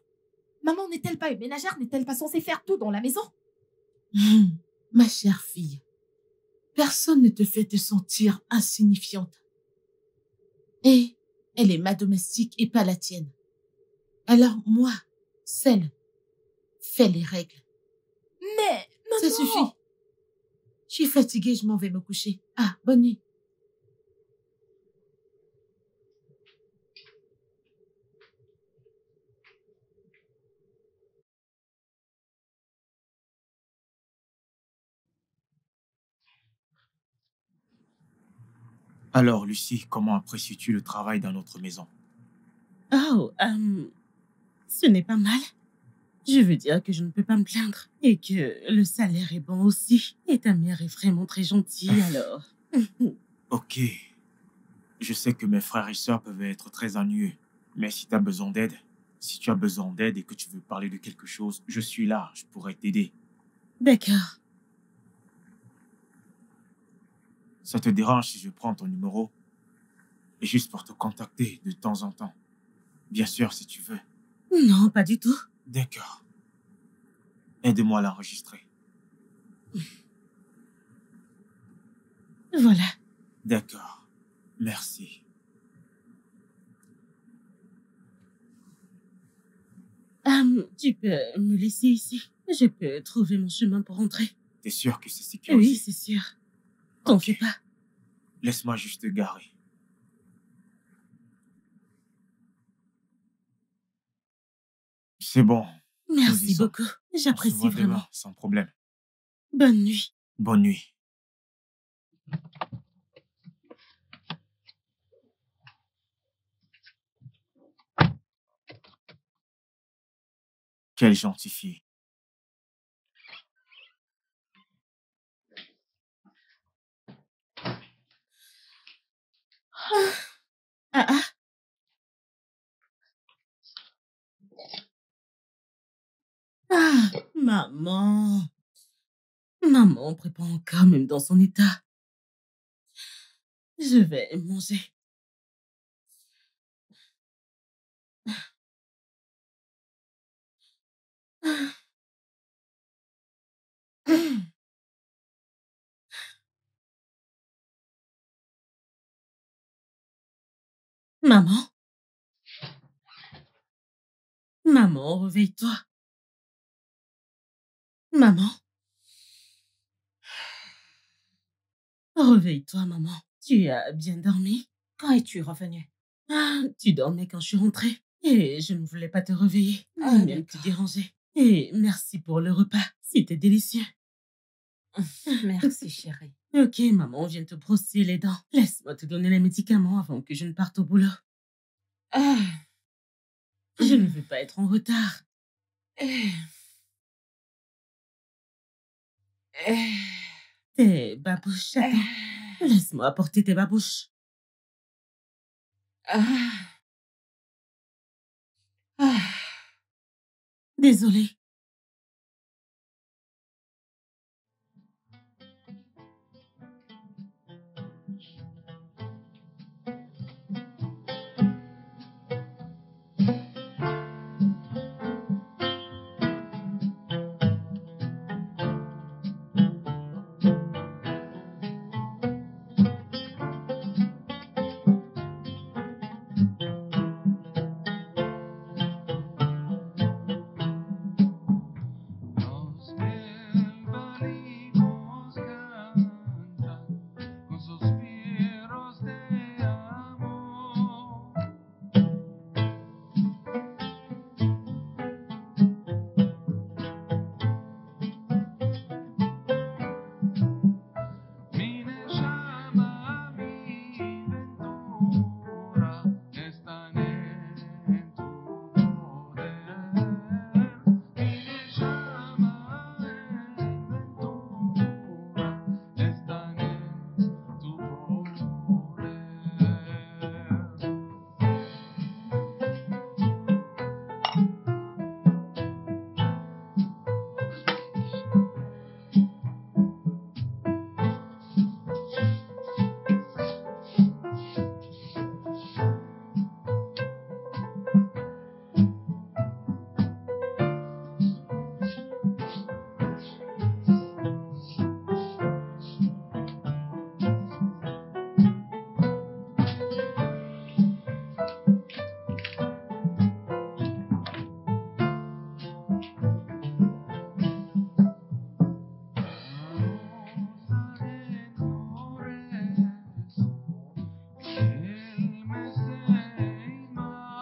Speaker 6: Maman n'est-elle pas une ménagère? N'est-elle pas censée faire tout dans la maison?
Speaker 3: Ma chère fille, personne ne te fait te sentir insignifiante. Et elle est ma domestique et pas la tienne. Alors moi, celle, fais les règles.
Speaker 6: Mais, maman...
Speaker 3: Ça suffit. Je suis fatiguée, je m'en vais me coucher. Ah, bonne nuit.
Speaker 7: Alors, Lucie, comment apprécies-tu le travail dans notre maison?
Speaker 1: Oh, ce n'est pas mal. Je veux dire que je ne peux pas me plaindre. Et que le salaire est bon aussi. Et ta mère est vraiment très gentille, alors.
Speaker 7: Ok. Je sais que mes frères et sœurs peuvent être très ennuyeux. Mais si tu as besoin d'aide, si tu as besoin d'aide et que tu veux parler de quelque chose, je suis là, je pourrais t'aider.
Speaker 1: D'accord.
Speaker 7: Ça te dérange si je prends ton numéro? Et juste pour te contacter de temps en temps. Bien sûr, si tu veux.
Speaker 1: Non, pas du tout.
Speaker 7: D'accord. Aide-moi à l'enregistrer.
Speaker 1: Voilà.
Speaker 7: D'accord. Merci.
Speaker 1: Tu peux me laisser ici. Je peux trouver mon chemin pour rentrer.
Speaker 7: T'es sûr que c'est sécurisé?
Speaker 1: Oui, c'est sûr. T'en
Speaker 7: Ok.
Speaker 1: fais pas.
Speaker 7: Laisse-moi juste te garer. C'est bon.
Speaker 1: Merci
Speaker 7: Nous y sommes.
Speaker 1: beaucoup.
Speaker 7: On se
Speaker 1: J'apprécie
Speaker 7: voit
Speaker 1: vraiment.
Speaker 7: demain, sans problème.
Speaker 1: Bonne nuit.
Speaker 7: Bonne nuit. Quelle gentille fille.
Speaker 1: Ah ah. Ah, maman. Maman prépare encore même dans son état. Je vais manger. Maman. Maman, réveille-toi. Maman. Réveille-toi, maman. Tu as bien dormi?
Speaker 2: Quand es-tu revenu?
Speaker 1: Ah, tu dormais quand je suis rentrée et je ne voulais pas te réveiller,
Speaker 2: Ah,
Speaker 1: ni même te
Speaker 2: d'accord.
Speaker 1: déranger. Et merci pour le repas, c'était délicieux.
Speaker 2: Merci, chérie.
Speaker 1: Ok, maman vient te brosser les dents. Laisse-moi te donner les médicaments avant que je ne parte au boulot.
Speaker 2: Ah.
Speaker 1: Je ne veux pas être en retard. Tes babouches, attends. Laisse-moi apporter tes babouches.
Speaker 2: Ah. Ah.
Speaker 1: Désolée.
Speaker 9: Los bembalimos cantan con suspiros de amor. Mi llama, mi ventura están en tu poder. Mi llama, ventura están en tu poder. El mes de mayo.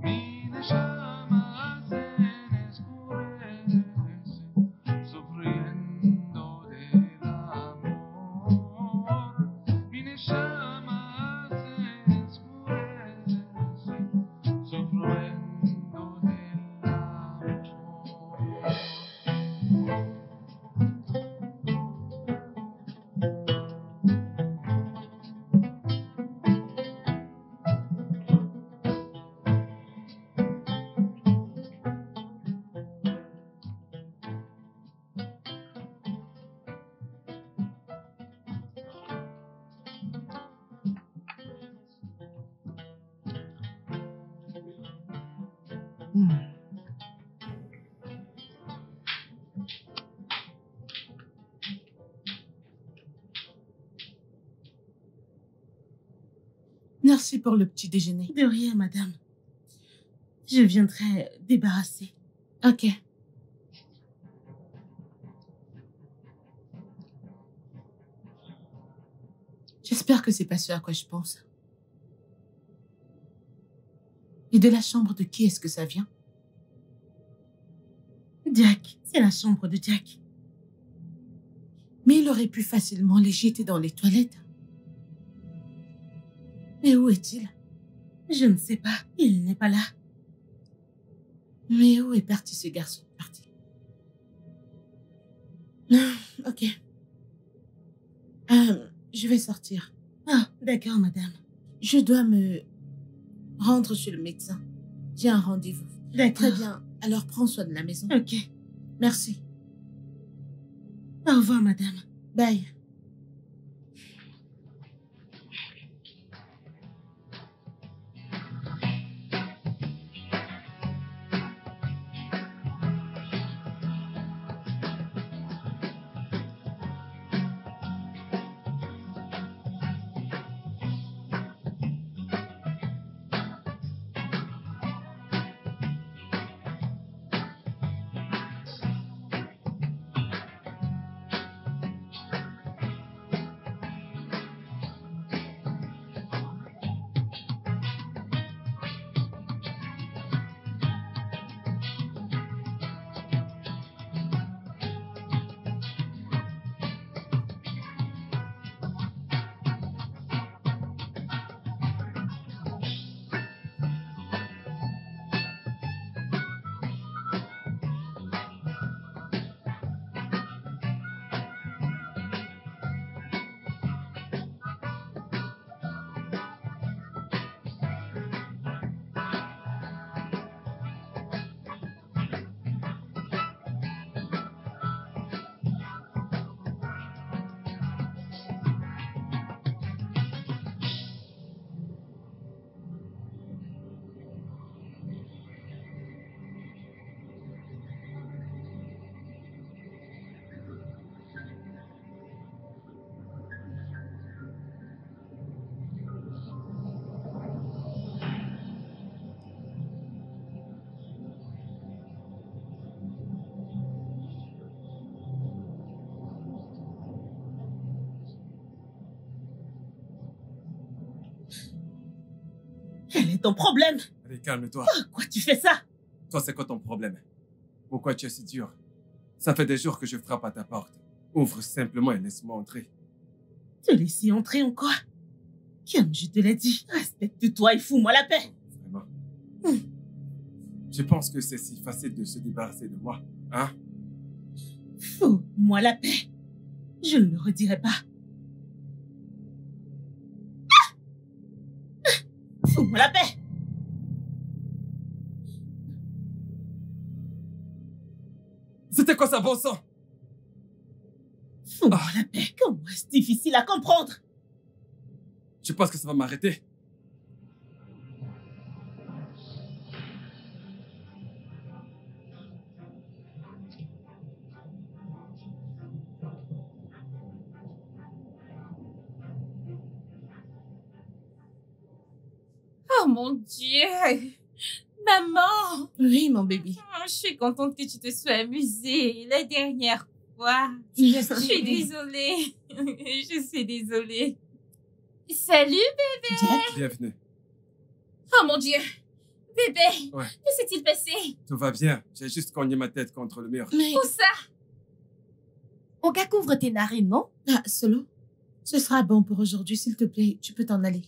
Speaker 9: Mi llama se escurece, sufriendo del amor. Mi llama se escurece, sufriendo del amor.
Speaker 3: Merci pour le petit déjeuner.
Speaker 1: De rien, madame. Je viendrai débarrasser.
Speaker 3: Ok. J'espère que c'est pas ce à quoi je pense. Et de la chambre de qui est-ce que ça vient?
Speaker 1: Jack, c'est la chambre de Jack.
Speaker 3: Mais il aurait pu facilement les jeter dans les toilettes. Mais où est-il?
Speaker 1: Je ne sais pas, il n'est pas là.
Speaker 3: Mais où est parti ce garçon? Parti. Ok. Je vais sortir.
Speaker 1: Ah, d'accord, madame.
Speaker 3: Je dois me rendre chez le médecin. J'ai un rendez-vous.
Speaker 1: D'accord.
Speaker 3: Très bien. Alors prends soin de la maison.
Speaker 1: Ok.
Speaker 3: Merci.
Speaker 1: Au revoir, madame.
Speaker 3: Bye.
Speaker 1: ton problème?
Speaker 5: Allez, calme-toi.
Speaker 1: Pourquoi tu fais ça?
Speaker 5: Toi, c'est quoi ton problème? Pourquoi tu es si dur? Ça fait des jours que je frappe à ta porte. Ouvre simplement et laisse-moi entrer.
Speaker 1: Te laisser entrer en quoi? Comme je te l'ai dit, respecte-toi et fous-moi la paix.
Speaker 5: Vraiment. Je pense que c'est si facile de se débarrasser de moi, hein?
Speaker 1: Fous-moi la paix. Je ne le redirai pas. Fous-moi la paix.
Speaker 5: C'était quoi ça, bon sang?
Speaker 1: Fous-moi la paix. Comment est-ce difficile à comprendre?
Speaker 5: Je pense que ça va m'arrêter.
Speaker 6: Oh mon Dieu! Maman!
Speaker 3: Oui, mon bébé.
Speaker 6: Oh, je suis contente que tu te sois amusée la dernière fois. Je suis désolée. Je suis désolée. Salut,
Speaker 3: Jack,
Speaker 5: Bienvenue.
Speaker 6: oh mon Dieu! Bébé,
Speaker 5: Ouais.
Speaker 6: que s'est-il passé?
Speaker 5: Tout va bien. J'ai juste cogné ma tête contre le mur.
Speaker 3: mais...
Speaker 6: Où ça?
Speaker 8: Olga, couvre tes narines, non?
Speaker 3: Ah, Solo, ce sera bon pour aujourd'hui, s'il te plaît. Tu peux t'en aller.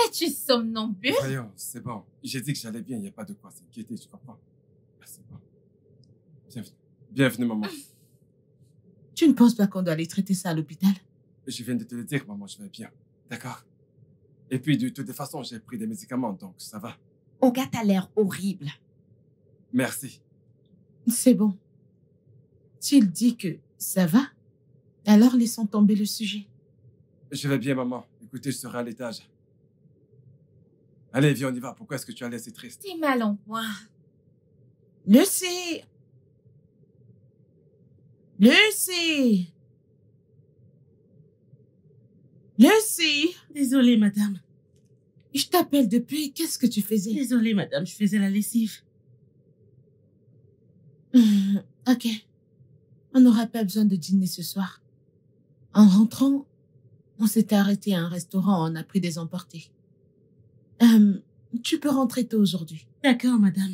Speaker 6: Es-tu somnambule?
Speaker 5: Voyons, c'est bon. J'ai dit que j'allais bien. Il n'y a pas de quoi s'inquiéter, tu comprends? Ah, c'est bon. Bienvenue. Bienvenue, maman.
Speaker 3: Tu ne penses pas qu'on doit aller traiter ça à l'hôpital?
Speaker 5: Je viens de te le dire, maman, je vais bien. D'accord? Et puis, de toute façon, j'ai pris des médicaments, donc ça va.
Speaker 8: Olga, t'as l'air horrible.
Speaker 5: Merci.
Speaker 3: C'est bon. S'il dit que ça va, alors laissons tomber le sujet.
Speaker 5: Je vais bien, maman. Écoutez, je serai à l'étage. Allez, viens, on y va. Pourquoi est-ce que tu as l'air si triste?
Speaker 6: T'es mal en point.
Speaker 3: Lucie! Lucie! Lucie!
Speaker 1: Désolée, madame.
Speaker 3: Je t'appelle depuis. Qu'est-ce que tu faisais?
Speaker 1: Désolée, madame, je faisais la lessive.
Speaker 3: Ok. On n'aura pas besoin de dîner ce soir. En rentrant, on s'était arrêté à un restaurant, on a pris des emportés. Tu peux rentrer tôt aujourd'hui.
Speaker 1: D'accord, madame.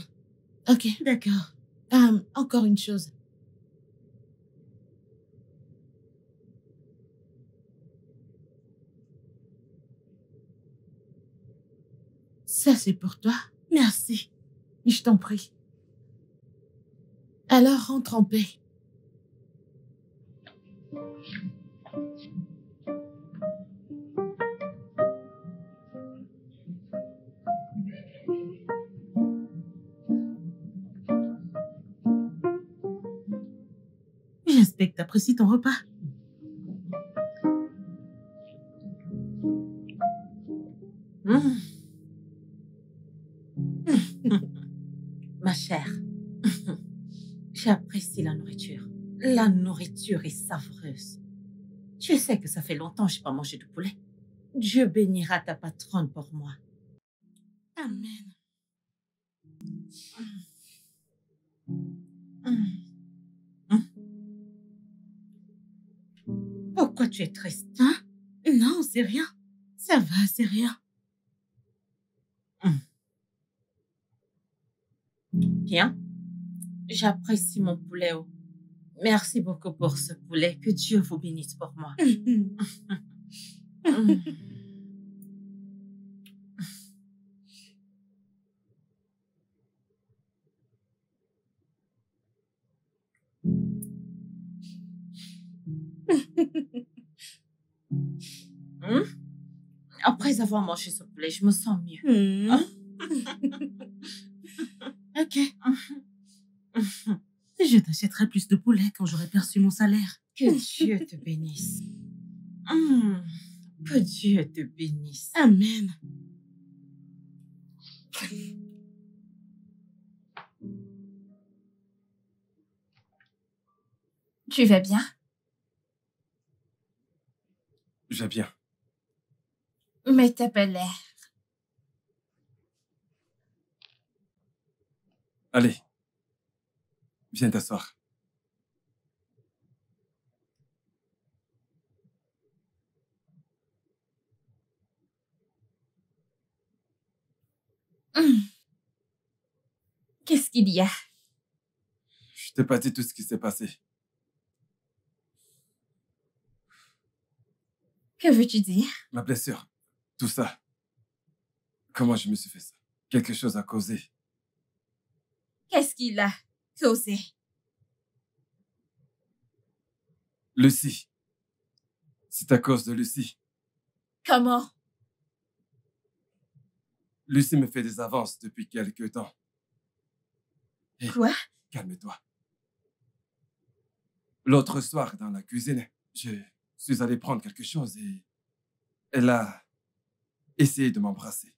Speaker 3: Ok.
Speaker 1: D'accord.
Speaker 3: Encore une chose. Ça, c'est pour toi.
Speaker 1: Merci.
Speaker 3: Je t'en prie. Alors, rentre en paix.
Speaker 1: J'espère que t'apprécies ton repas.
Speaker 2: Ma chère, j'apprécie la nourriture. La nourriture est savoureuse. Tu sais que ça fait longtemps que je n'ai pas mangé de poulet. Dieu bénira ta patronne pour moi.
Speaker 1: Amen.
Speaker 2: Pourquoi tu es triste?
Speaker 1: Hein? Non, c'est rien. Ça va, c'est rien.
Speaker 2: Bien. J'apprécie mon poulet. Merci beaucoup pour ce poulet. Que Dieu vous bénisse pour moi. Après avoir mangé ce poulet, je me sens mieux.
Speaker 1: Ok. Je t'achèterai plus de poulet quand j'aurai perçu mon salaire.
Speaker 2: Que Dieu te bénisse. Que Dieu te bénisse.
Speaker 1: Amen.
Speaker 6: Tu vas bien?
Speaker 5: Je vais bien.
Speaker 6: Mais t'as pas l'air.
Speaker 5: Allez. Viens t'asseoir.
Speaker 2: Qu'est-ce qu'il y a?
Speaker 5: Je t'ai pas dit tout ce qui s'est passé.
Speaker 2: Que veux-tu dire?
Speaker 5: Ma blessure, tout ça. Comment je me suis fait ça? Quelque chose a causé.
Speaker 2: Qu'est-ce qu'il a causé?
Speaker 5: Lucie. C'est à cause de Lucie.
Speaker 2: Comment?
Speaker 5: Lucie me fait des avances depuis quelque temps. Hey,
Speaker 2: Quoi?
Speaker 5: calme-toi. L'autre soir, dans la cuisine, je suis allé prendre quelque chose et elle a essayé de m'embrasser.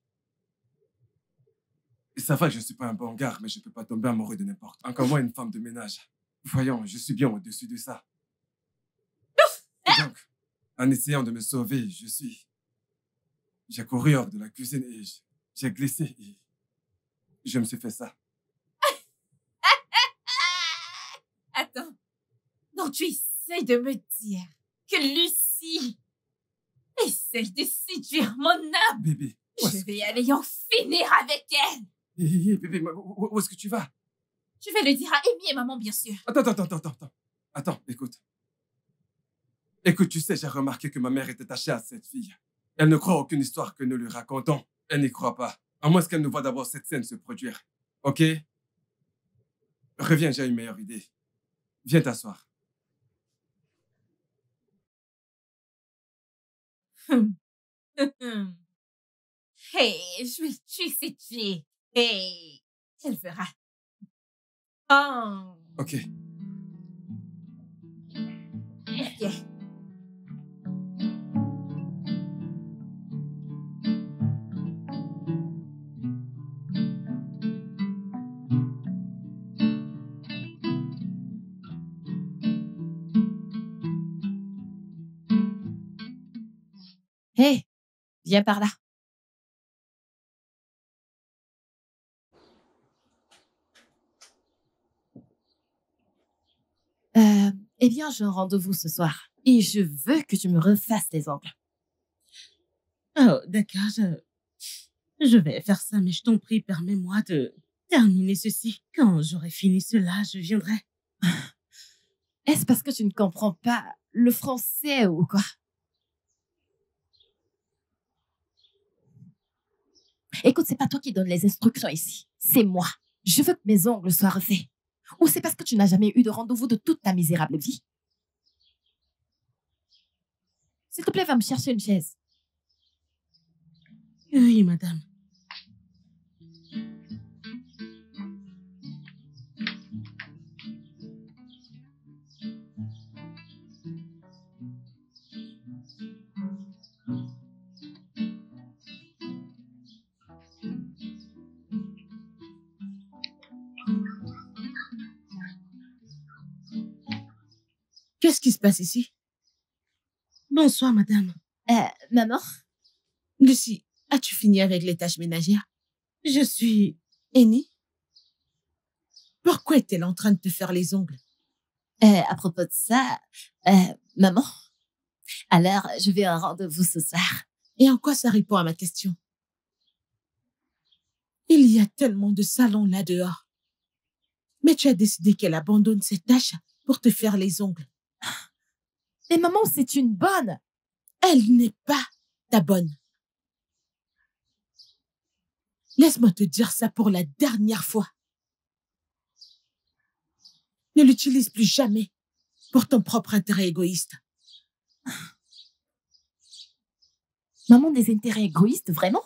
Speaker 5: Et ça va, je ne suis pas un bon gars, mais je ne peux pas tomber amoureux de n'importe. Encore moins une femme de ménage. Voyons, je suis bien au-dessus de ça. Et donc, en essayant de me sauver, j'ai couru hors de la cuisine et j'ai glissé et je me suis fait ça.
Speaker 2: Attends. Donc tu essaies de me dire que Lucie essaie de séduire mon âme?
Speaker 5: Bébé,
Speaker 2: Je vais aller en finir avec elle.
Speaker 5: Hé, bébé, où est-ce que tu vas?
Speaker 2: Je vais le dire à Amy et maman, bien sûr.
Speaker 5: Attends, écoute. Écoute, tu sais, j'ai remarqué que ma mère est attachée à cette fille. Elle ne croit aucune histoire que nous lui racontons. Elle n'y croit pas. À moins qu'elle ne voit d'abord cette scène se produire. Ok? Reviens, j'ai une meilleure idée. Viens t'asseoir.
Speaker 2: Hey, je vais tuer cette fille. Hey, elle verra. Oh.
Speaker 5: Ok.
Speaker 2: Ok.
Speaker 8: Hé, viens par là. Eh bien, j'ai un rendez-vous ce soir et je veux que tu me refasses les ongles.
Speaker 1: Oh, d'accord, je vais faire ça, mais je t'en prie, permets-moi de terminer ceci. Quand j'aurai fini cela, je viendrai.
Speaker 8: Est-ce parce que tu ne comprends pas le français ou quoi? Écoute, c'est pas toi qui donne les instructions ici. C'est moi. Je veux que mes ongles soient refaits. Ou c'est parce que tu n'as jamais eu de rendez-vous de toute ta misérable vie? S'il te plaît, va me chercher une chaise.
Speaker 1: Oui, madame.
Speaker 3: Qu'est-ce qui se passe ici?
Speaker 1: Bonsoir, madame.
Speaker 8: Maman?
Speaker 3: Lucie, as-tu fini avec les tâches ménagères?
Speaker 1: Je suis...
Speaker 3: Annie? Pourquoi est-elle en train de te faire les ongles?
Speaker 8: À propos de ça, maman, alors je vais à un rendez-vous ce soir.
Speaker 3: Et en quoi ça répond à ma question? Il y a tellement de salons là dehors. Mais tu as décidé qu'elle abandonne ses tâches pour te faire les ongles.
Speaker 8: Mais maman, c'est une bonne.
Speaker 3: Elle n'est pas ta bonne. Laisse-moi te dire ça pour la dernière fois. Ne l'utilise plus jamais pour ton propre intérêt égoïste.
Speaker 8: Maman, des intérêts égoïstes, vraiment?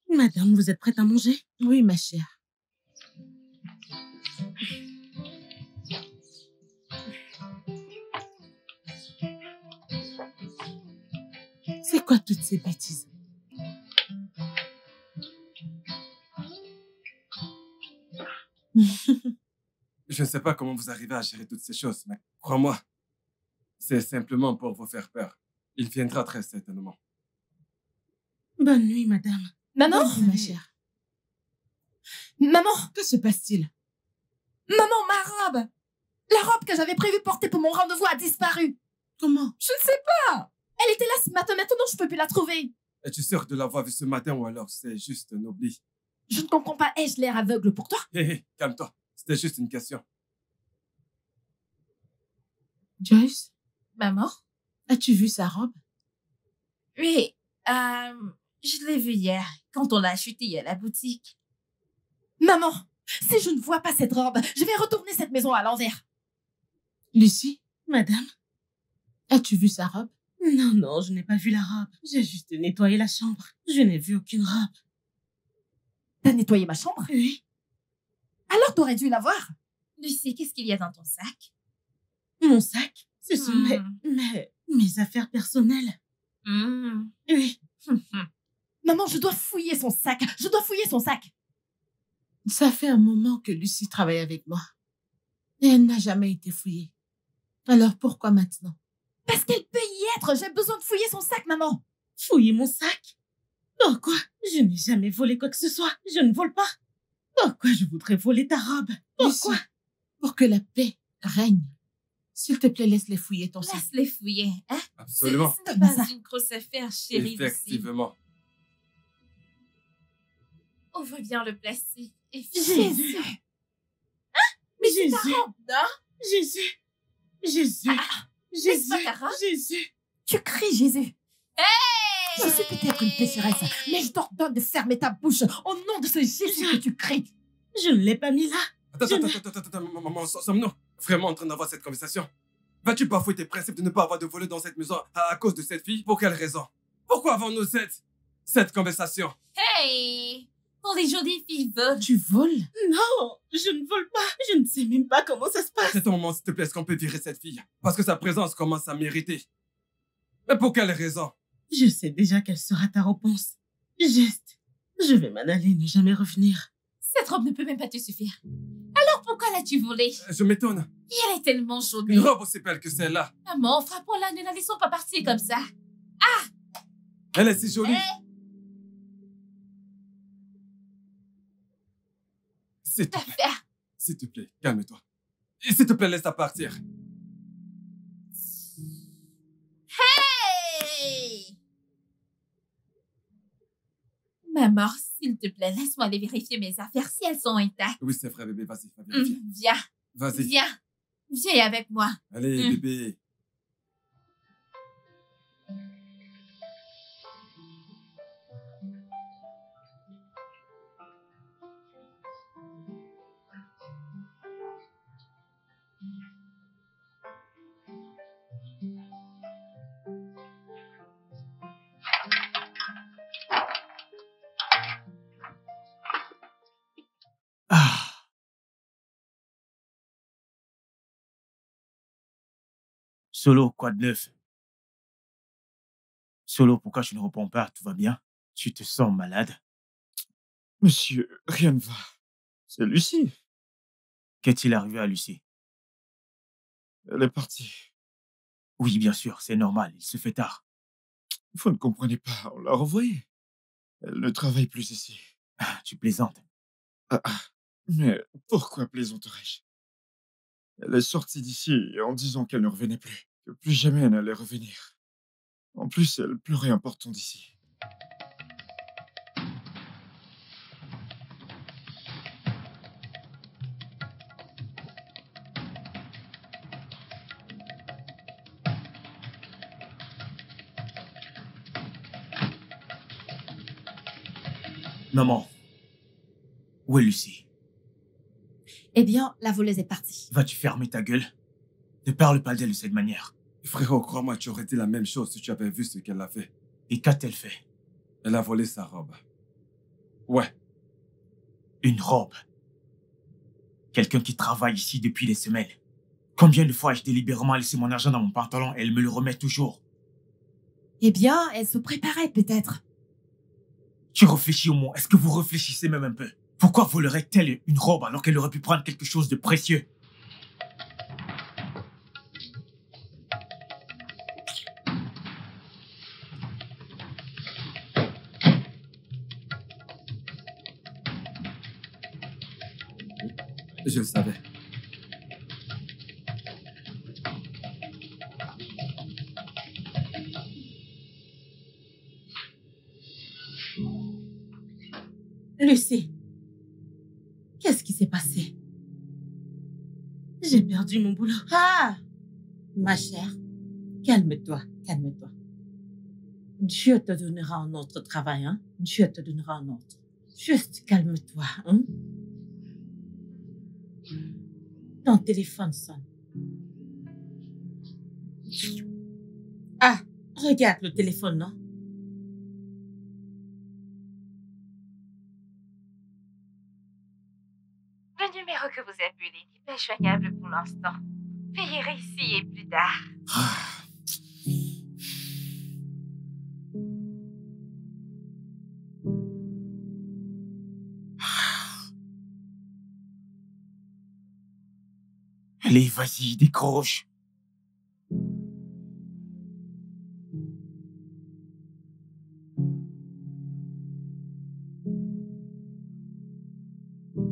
Speaker 1: Madame, vous êtes prête à manger?
Speaker 3: Oui, ma chère. C'est quoi toutes ces bêtises?
Speaker 5: Je ne sais pas comment vous arrivez à gérer toutes ces choses, mais crois-moi, c'est simplement pour vous faire peur. Il viendra très certainement.
Speaker 1: Bonne nuit, madame.
Speaker 8: Maman?
Speaker 3: Oui, ma chère.
Speaker 8: Maman?
Speaker 3: Que se passe-t-il?
Speaker 8: Maman, ma robe! La robe que j'avais prévu porter pour mon rendez-vous a disparu.
Speaker 3: Comment?
Speaker 8: Je ne sais pas. Elle était là ce matin, maintenant je peux plus la trouver.
Speaker 5: Es-tu sûr de l'avoir vue ce matin ou alors c'est juste un oubli?
Speaker 8: Je ne comprends pas, ai-je l'air aveugle pour toi?
Speaker 5: Hé, hé, calme-toi. C'était juste une question.
Speaker 3: Joyce,
Speaker 6: Maman?
Speaker 3: as-tu vu sa robe?
Speaker 6: Oui, je l'ai vue hier, quand on l'a achetée à la boutique.
Speaker 8: Maman, si je ne vois pas cette robe, je vais retourner cette maison à l'envers.
Speaker 3: Lucie,
Speaker 1: Madame?
Speaker 3: as-tu vu sa robe?
Speaker 1: Non, non, je n'ai pas vu la robe. J'ai juste nettoyé la chambre. Je n'ai vu aucune robe.
Speaker 8: T'as nettoyé ma chambre?
Speaker 1: Oui.
Speaker 8: Alors t'aurais dû la voir.
Speaker 6: Lucie, qu'est-ce qu'il y a dans ton sac?
Speaker 1: Mon sac, ce sont
Speaker 6: Hmm.
Speaker 1: mes affaires personnelles.
Speaker 6: Hmm.
Speaker 1: Oui.
Speaker 8: Maman, je dois fouiller son sac. Je dois fouiller son sac.
Speaker 3: Ça fait un moment que Lucie travaille avec moi. Et elle n'a jamais été fouillée. Alors pourquoi maintenant?
Speaker 8: Parce qu'elle peut y être. J'ai besoin de fouiller son sac, maman.
Speaker 1: Fouiller mon sac? Pourquoi? Je n'ai jamais volé quoi que ce soit. Je ne vole pas. Pourquoi je voudrais voler ta robe? Pourquoi?
Speaker 3: Lucie, pour que la paix règne, s'il te plaît, laisse-les fouiller ton sac.
Speaker 6: Laisse-les fouiller, hein?
Speaker 5: Absolument.
Speaker 6: Ce n'est pas une grosse affaire, chérie. Lucie.
Speaker 5: Effectivement.
Speaker 6: Ouvre bien le plastique. Et
Speaker 1: Jésus.
Speaker 6: Mais c'est ta
Speaker 1: Jésus.
Speaker 6: robe, non?
Speaker 1: Jésus. Jésus.
Speaker 6: N'est-ce pas
Speaker 1: Jésus.
Speaker 6: ta robe?
Speaker 1: Jésus.
Speaker 8: Tu cries, Jésus.
Speaker 6: Hey!
Speaker 8: Je suis peut-être une pécheresse, mais je t'ordonne de fermer ta bouche au nom de ce Jésus que tu cries.
Speaker 1: Je ne l'ai pas mis là.
Speaker 5: Attends, maman, sommes-nous vraiment en train d'avoir cette conversation? Vas-tu bafouer tes principes de ne pas avoir de voler dans cette maison à cause de cette fille? Pour quelle raison? Pourquoi avons-nous cette conversation?
Speaker 6: Hey! Pour les jolies filles volent.
Speaker 3: Tu voles?
Speaker 1: Non, je ne vole pas. Je ne sais même pas comment ça se passe.
Speaker 5: C'est ton moment, s'il te plaît, est-ce qu'on peut virer cette fille? Parce que sa présence commence à m'irriter. Mais pour quelle raison?
Speaker 1: Je sais déjà quelle sera ta réponse. Juste, je vais m'en aller, ne jamais revenir.
Speaker 6: Cette robe ne peut même pas te suffire. Alors pourquoi l'as-tu volée?
Speaker 5: Je m'étonne.
Speaker 6: Et elle est tellement jolie.
Speaker 5: Une robe aussi belle que celle-là.
Speaker 6: Maman, frappons-la, ne la laissons pas partir comme ça.
Speaker 5: Elle est si jolie.
Speaker 6: Hey!
Speaker 5: S'il te plaît, calme-toi. Et s'il te plaît, laisse-la partir.
Speaker 6: Hey! Maman, s'il te plaît, laisse-moi aller vérifier mes affaires si elles sont intactes.
Speaker 5: Oui, c'est vrai, bébé, vas-y, va vérifier.
Speaker 6: Viens,
Speaker 5: Vas-y.
Speaker 6: viens avec moi.
Speaker 5: Allez, bébé.
Speaker 7: Ah. Solo, quoi de neuf? Solo, pourquoi tu ne réponds pas? Tout va bien? Tu te sens malade?
Speaker 4: Monsieur, rien ne va. C'est Lucie.
Speaker 7: Qu'est-il arrivé à Lucie?
Speaker 4: Elle est partie.
Speaker 7: Oui, bien sûr, c'est normal, il se fait tard.
Speaker 4: Vous ne comprenez pas, on l'a renvoyée. Elle ne travaille plus ici.
Speaker 7: Ah, tu plaisantes.
Speaker 4: Mais pourquoi plaisanterais-je? Elle est sortie d'ici en disant qu'elle ne revenait plus, que plus jamais elle n'allait revenir. En plus, elle pleurait en partant d'ici.
Speaker 7: Maman, où est Lucie?
Speaker 8: Eh bien, la voleuse est partie.
Speaker 7: Vas-tu fermer ta gueule? Ne parle pas d'elle de cette manière.
Speaker 5: Frérot, crois-moi, tu aurais dit la même chose si tu avais vu ce qu'elle a fait.
Speaker 7: Et qu'a-t-elle fait?
Speaker 5: Elle a volé sa robe. Ouais,
Speaker 7: Une robe. Quelqu'un qui travaille ici depuis des semaines. Combien de fois ai-je délibérément laissé mon argent dans mon pantalon et elle me le remet toujours?
Speaker 8: Eh bien, elle se préparait peut-être.
Speaker 7: Tu réfléchis au mot. Est-ce que vous réfléchissez même un peu? Pourquoi volerait-elle une robe alors qu'elle aurait pu prendre quelque chose de précieux?
Speaker 5: je le savais.
Speaker 2: Lucie, qu'est-ce qui s'est passé?
Speaker 1: J'ai perdu mon boulot.
Speaker 2: Ah, ma chère, calme-toi, calme-toi. Dieu te donnera un autre travail, hein? Dieu te donnera un autre. Juste calme-toi, hein? Ton téléphone sonne. Ah, regarde le téléphone, non?
Speaker 8: Le numéro que vous appelez n'est pas joignable pour l'instant. Veuillez réessayer plus tard.
Speaker 7: Allez, vas-y, décroche.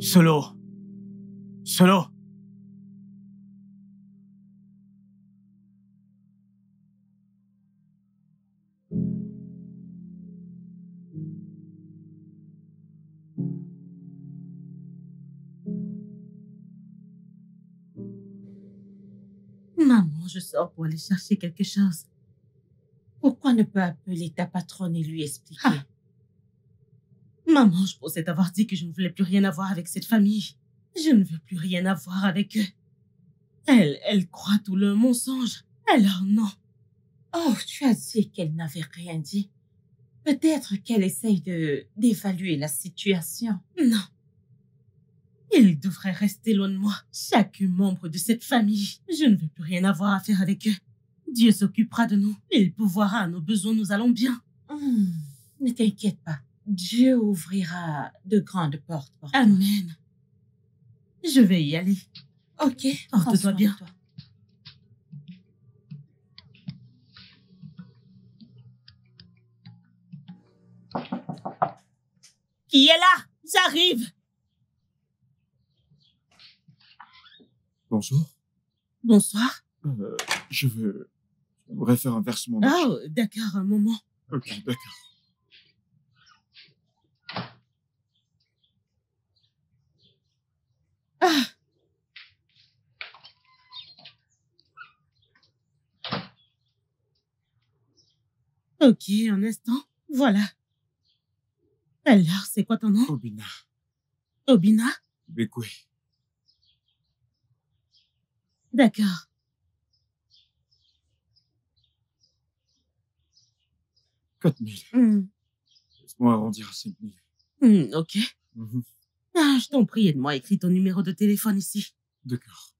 Speaker 7: Solo. Solo.
Speaker 1: Maman, je sors pour aller chercher quelque chose.
Speaker 2: Pourquoi ne pas appeler ta patronne et lui expliquer?
Speaker 1: Ah. Maman, je pensais t'avoir dit que je ne voulais plus rien avoir avec cette famille. Je ne veux plus rien avoir avec eux. Elle croit tout le mensonge. Alors non.
Speaker 2: Oh, tu as dit qu'elle n'avait rien dit. Peut-être qu'elle essaye d'évaluer la situation.
Speaker 1: Non. Ils devraient rester loin de moi. Chaque membre de cette famille. Je ne veux plus rien avoir à faire avec eux. Dieu s'occupera de nous. Il pourvoira à nos besoins, nous allons bien.
Speaker 2: Ne t'inquiète pas. Dieu ouvrira de grandes portes pour toi.
Speaker 1: Amen. Je vais y aller.
Speaker 2: Ok,
Speaker 1: Porte-toi bien. Qui est là? J'arrive.
Speaker 4: Bonjour.
Speaker 1: Bonsoir.
Speaker 4: J'aimerais faire un versement d'argent.
Speaker 1: Oh, d'accord, un moment.
Speaker 4: Ok, d'accord.
Speaker 1: Ah. Ok, un instant. Voilà. Alors, c'est quoi ton nom?
Speaker 4: Obina.
Speaker 1: Obina?
Speaker 4: Bekwe.
Speaker 1: D'accord.
Speaker 4: Laisse-moi arrondir à 5000.
Speaker 1: Ok. Ah, je t'en prie, aide-moi, écris ton numéro de téléphone ici.
Speaker 4: D'accord.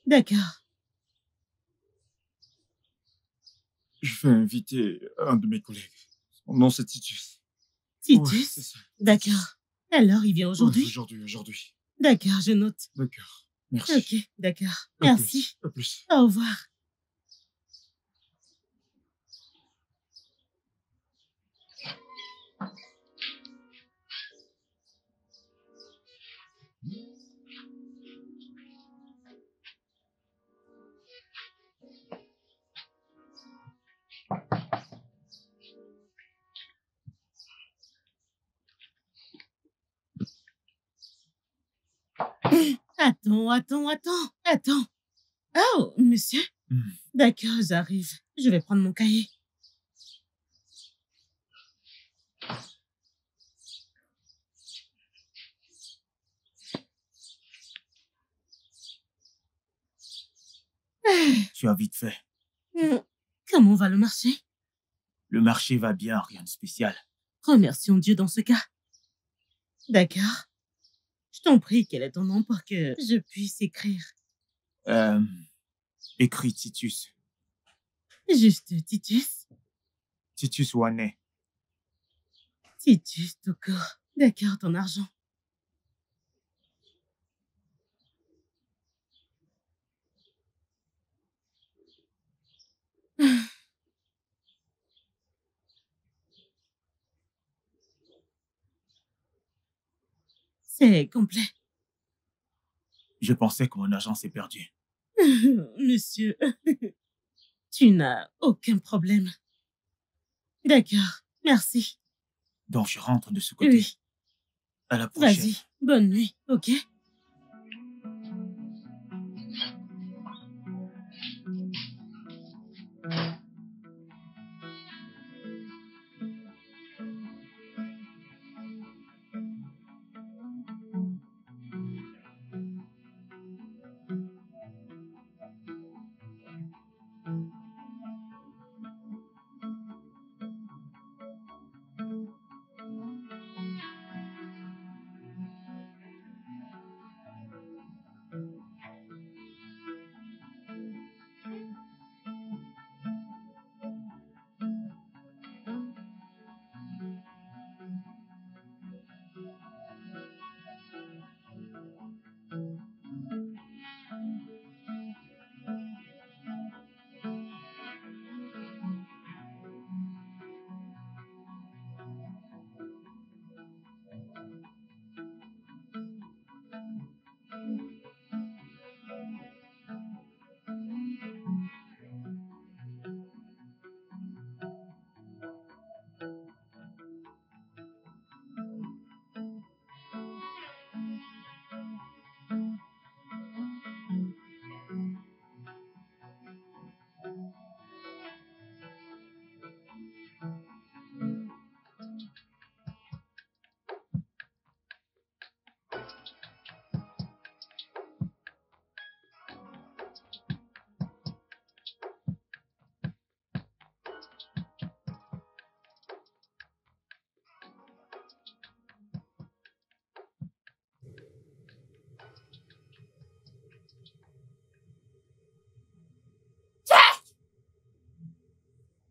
Speaker 1: D'accord.
Speaker 4: Je vais inviter un de mes collègues. Son nom, c'est Titus.
Speaker 1: Titus?
Speaker 4: Ouais, c'est ça.
Speaker 1: D'accord. Alors, il vient aujourd'hui?
Speaker 4: Aujourd'hui.
Speaker 1: D'accord, je note.
Speaker 4: D'accord. Merci.
Speaker 1: Ok, d'accord. Merci.
Speaker 4: À plus.
Speaker 1: Au revoir. Attends. Oh, monsieur? D'accord, j'arrive. Je vais prendre mon cahier.
Speaker 7: Tu as vite fait.
Speaker 1: Comment va le marché?
Speaker 7: Le marché va bien, rien de spécial.
Speaker 1: Remercions Dieu dans ce cas. D'accord. Je t'en prie, quel est ton nom pour que je puisse écrire?
Speaker 7: Écris Titus.
Speaker 1: Juste Titus?
Speaker 7: Titus Wane.
Speaker 1: Titus, tout court. D'accord, ton argent. C'est complet.
Speaker 7: Je pensais que mon argent s'est perdu.
Speaker 1: Monsieur. Tu n'as aucun problème. D'accord, merci.
Speaker 7: Donc, je rentre de ce côté.
Speaker 1: Oui,
Speaker 7: À la prochaine.
Speaker 1: vas-y, bonne nuit, ok?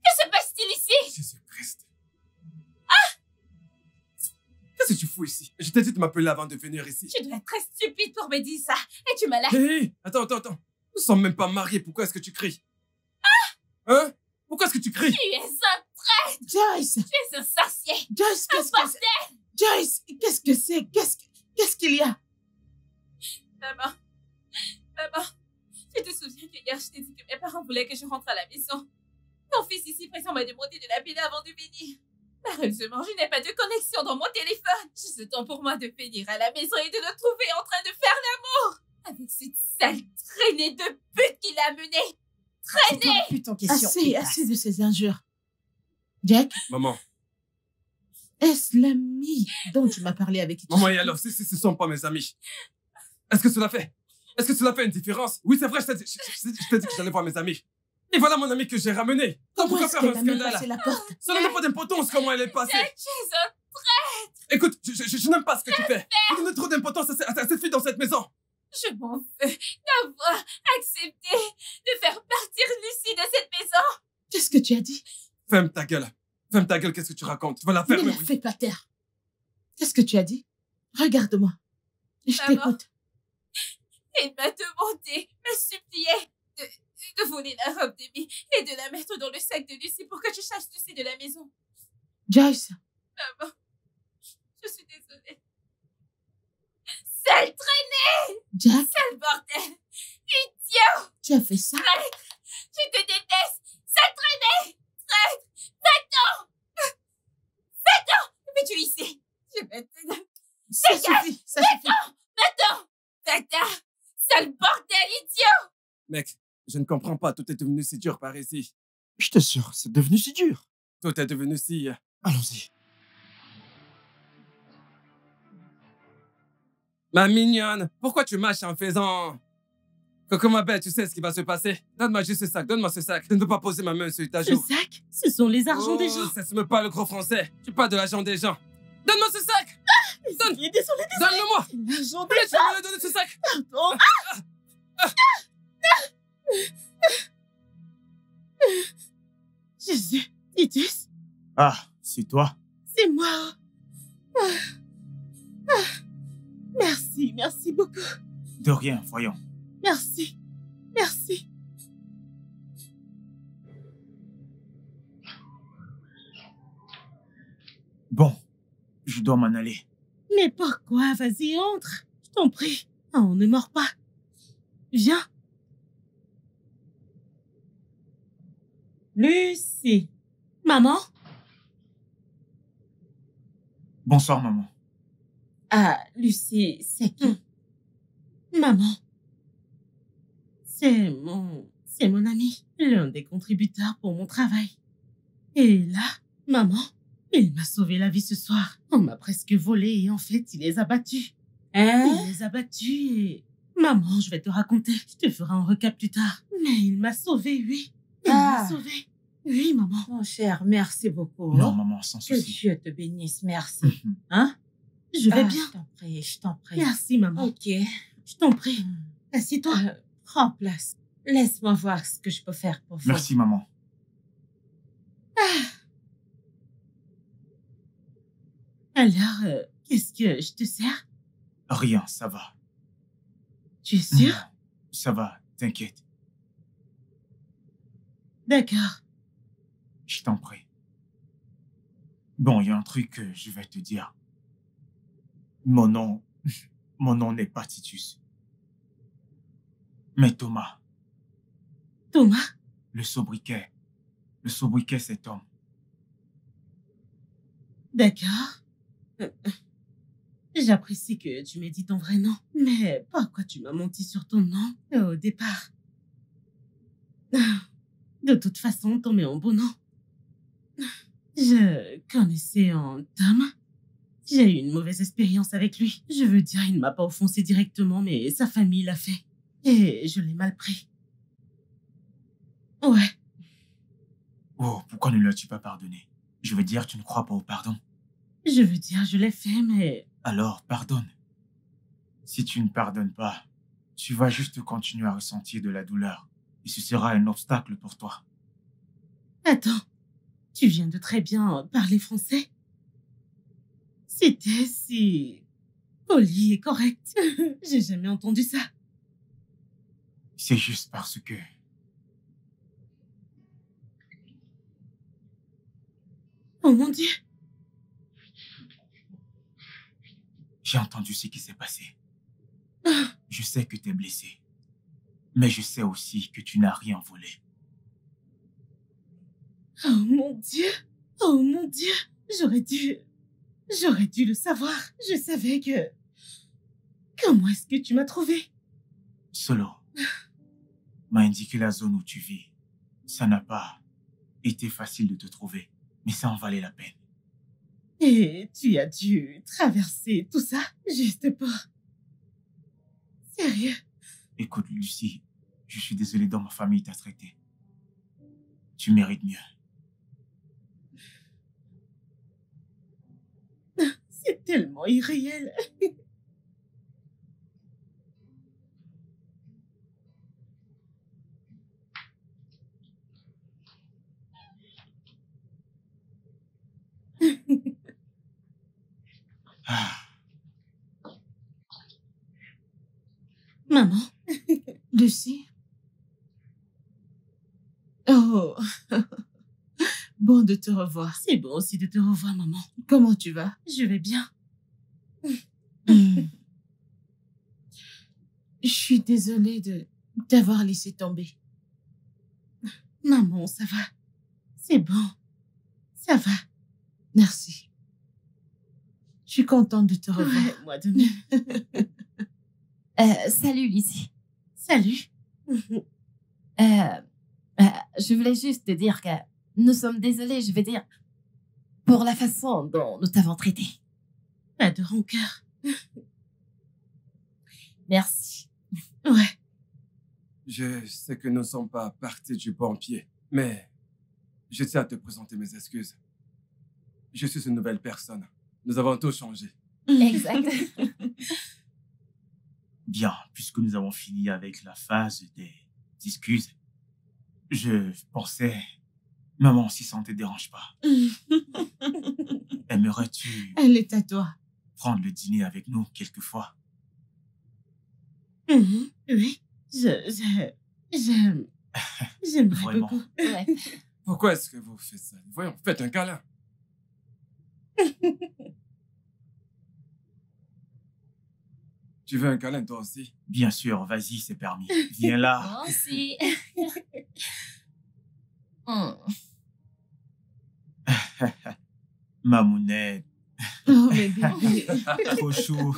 Speaker 2: Que se passe-t-il ici?
Speaker 5: Jésus-Christ. Qu'est-ce que tu fous ici? Je t'ai dit de m'appeler avant de venir ici.
Speaker 2: Tu dois être très stupide pour me dire ça. Et tu m'as l'air...
Speaker 5: Hé, attends. Nous sommes même pas mariés. Pourquoi est-ce que tu cries? Hein? Pourquoi est-ce que tu cries?
Speaker 2: Tu es un...
Speaker 3: Joyce!
Speaker 2: Tu es un sorcier.
Speaker 3: Joyce, qu'est-ce que c'est? Joyce, qu'est-ce que c'est? Qu'est-ce qu'il y a?
Speaker 2: Maman, tu te souviens que hier je t'ai dit que mes parents voulaient que je rentre à la maison. Ton fils ici présent m'a demandé de l'appeler avant de venir. Malheureusement, je n'ai pas de connexion dans mon téléphone. Juste le temps pour moi de venir à la maison et de le trouver en train de faire l'amour avec cette sale traînée de pute qu'il a menée. Traînée!
Speaker 3: Plus en question. Assez de ces injures. Jack,
Speaker 5: Maman.
Speaker 3: est-ce l'ami dont tu m'as parlé avec qui tu...
Speaker 5: Maman, et alors, si ce sont pas mes amis, est-ce que cela fait une différence? Oui, c'est vrai, je t'ai dit que j'allais voir mes amis. Et voilà mon ami que j'ai ramené.
Speaker 3: Comment
Speaker 5: Pourquoi
Speaker 3: est-ce
Speaker 5: faire
Speaker 3: qu'elle
Speaker 5: un
Speaker 3: a même
Speaker 5: scandale?
Speaker 3: passé la porte?
Speaker 5: Cela n'a pas d'importance comment elle est passée.
Speaker 2: Jack, tu es un...
Speaker 5: Écoute, je n'aime pas ce que tu fais. Vous donnez trop d'importance à cette fille dans cette maison.
Speaker 2: Je m'en veux d'avoir accepté de faire partir Lucie de cette maison.
Speaker 3: Qu'est-ce que tu as dit?
Speaker 5: Ferme ta gueule. Ferme ta gueule, qu'est-ce que tu racontes? Tu vas la
Speaker 3: Ne
Speaker 5: fermer,
Speaker 3: la
Speaker 5: oui.
Speaker 3: fais pas taire. Qu'est-ce que tu as dit? Regarde-moi. Je
Speaker 2: Maman.
Speaker 3: t'écoute.
Speaker 2: Elle m'a demandé, m'a supplié de voler la robe d'Amy et de la mettre dans le sac de Lucie pour que je chasse Lucie de la maison.
Speaker 3: Joyce,
Speaker 2: Maman, je suis désolée. Sale traînée!
Speaker 3: Jack,
Speaker 2: Sale bordel! Idiot!
Speaker 3: tu as fait ça?
Speaker 2: Je te déteste! Sale traînée! Traître! Va-t'en! Va-t'en! Que fais-tu ici? Je vais te...
Speaker 3: Ça suffit, ça suffit.
Speaker 2: Va-t'en! Va-t'en! Sale bordel, idiot!
Speaker 5: Mec, je ne comprends pas. Tout est devenu si dur par ici.
Speaker 4: Je t'assure, c'est devenu si dur.
Speaker 5: Tout est devenu si...
Speaker 4: Allons-y.
Speaker 5: Ma mignonne, pourquoi tu mâches en faisant... Coco, ma belle, tu sais ce qui va se passer. Donne-moi juste ce sac, donne-moi ce sac. Je ne peux pas poser ma main sur ta
Speaker 1: Ce
Speaker 5: joue.
Speaker 1: sac, ce sont les argents des gens.
Speaker 5: Cesse-me pas le gros français. Tu parles de l'argent des gens. Donne-moi ce sac.
Speaker 1: Désolé, désolé.
Speaker 5: Donne-le-moi.
Speaker 1: L'argent
Speaker 5: Mais
Speaker 1: des
Speaker 5: tu vas me donner ce sac.
Speaker 1: pardon. Jésus, Titus,
Speaker 7: Ah, c'est toi?
Speaker 1: c'est moi. Merci, merci beaucoup.
Speaker 7: De rien, voyons.
Speaker 1: Merci, merci.
Speaker 7: Bon, je dois m'en aller.
Speaker 1: Mais pourquoi? Vas-y, entre. Je t'en prie. Ah, on ne mord pas. Viens.
Speaker 2: Lucie.
Speaker 1: Maman?
Speaker 7: Bonsoir, maman.
Speaker 2: Ah, Lucie, c'est qui?
Speaker 1: Maman. C'est mon ami, l'un des contributeurs pour mon travail. Et là, maman, il m'a sauvé la vie ce soir. On m'a presque volé et en fait, il les a battus.
Speaker 2: Hein?
Speaker 1: Il les a battus et... Maman, je vais te raconter. Je te ferai un recap plus tard. Mais il m'a sauvé, oui. Il m'a sauvé. Oui, maman.
Speaker 2: Mon cher, merci beaucoup.
Speaker 7: Non, maman, sans
Speaker 2: Que
Speaker 7: souci.
Speaker 2: Dieu te bénisse, merci. Hein?
Speaker 1: Je vais
Speaker 2: Ah,
Speaker 1: bien.
Speaker 2: Je t'en prie, je t'en prie.
Speaker 1: Merci, maman.
Speaker 2: Ok.
Speaker 1: Je t'en prie. Assieds-toi.
Speaker 2: Prends place. Laisse-moi voir ce que je peux faire pour vous.
Speaker 7: Merci, maman.
Speaker 1: Alors, qu'est-ce que je te sers?
Speaker 7: Rien, ça va.
Speaker 1: Tu es sûr?
Speaker 7: Non, ça va, t'inquiète.
Speaker 1: D'accord.
Speaker 7: Je t'en prie. Bon, il y a un truc que je vais te dire. Mon nom n'est pas Titus. Mais Thomas,
Speaker 1: Thomas?
Speaker 7: le sobriquet, c'est Tom.
Speaker 1: D'accord. J'apprécie que tu m'aies dit ton vrai nom. Mais pourquoi tu m'as menti sur ton nom au départ? De toute façon, Tom est un bon nom. Je connaissais un Tom. J'ai eu une mauvaise expérience avec lui. Je veux dire, il ne m'a pas offensé directement, mais sa famille l'a fait. Et je l'ai mal pris. Ouais.
Speaker 7: Oh, pourquoi ne l'as-tu pas pardonné? Je veux dire, tu ne crois pas au pardon.
Speaker 1: Je veux dire, je l'ai fait, mais...
Speaker 7: Alors, pardonne. Si tu ne pardonnes pas, tu vas juste continuer à ressentir de la douleur. Et ce sera un obstacle pour toi.
Speaker 1: Attends, tu viens de très bien parler français. C'était si poli et correct. J'ai jamais entendu ça.
Speaker 7: C'est juste parce que...
Speaker 1: Oh mon Dieu.
Speaker 7: J'ai entendu ce qui s'est passé. Je sais que tu es blessé. Mais je sais aussi que tu n'as rien volé.
Speaker 1: Oh mon Dieu. Oh mon Dieu. J'aurais dû le savoir. Je savais que... Comment est-ce que tu m'as trouvé?
Speaker 7: Solo m'a indiqué la zone où tu vis. Ça n'a pas été facile de te trouver, mais ça en valait la peine.
Speaker 1: Et tu as dû traverser tout ça juste pour... Sérieux?
Speaker 7: Écoute, Lucie, je suis désolé dans ma famille t'a traité. Tu mérites mieux.
Speaker 1: C'est tellement irréel.
Speaker 7: Ah,
Speaker 1: Maman?
Speaker 3: Lucie? Oh, bon de te revoir.
Speaker 1: C'est bon aussi de te revoir, maman.
Speaker 3: Comment tu vas?
Speaker 1: Je vais bien.
Speaker 3: Je suis désolée de t'avoir laissé tomber.
Speaker 1: Maman, ça va. C'est bon. Ça va.
Speaker 3: Merci. Je suis contente de te revoir.
Speaker 1: Ouais, moi de même.
Speaker 8: Salut, Lucie.
Speaker 1: Salut.
Speaker 8: Je voulais juste te dire que nous sommes désolés, je veux dire, pour la façon dont nous t'avons traité.
Speaker 1: Pas de rancœur.
Speaker 8: Merci.
Speaker 1: Ouais.
Speaker 5: Je sais que nous ne sommes pas partis du bon pied, mais je tiens à te présenter mes excuses. Je suis une nouvelle personne. Nous avons tout changé.
Speaker 8: Exact.
Speaker 7: bien, puisque nous avons fini avec la phase des excuses, je pensais... Maman, si ça ne te dérange pas, aimerais-tu
Speaker 3: Elle est à toi.
Speaker 7: prendre le dîner avec nous quelquefois?
Speaker 1: Oui. J'aimerais
Speaker 7: Vraiment.
Speaker 1: beaucoup.
Speaker 8: Ouais.
Speaker 5: Pourquoi est-ce que vous faites ça? Voyons, faites un câlin. Tu veux un câlin, toi aussi?
Speaker 7: Bien sûr, vas-y, c'est permis. Viens là.
Speaker 8: Moi aussi.
Speaker 7: Mamounette,
Speaker 3: Oh, mais bébé.
Speaker 7: trop chou.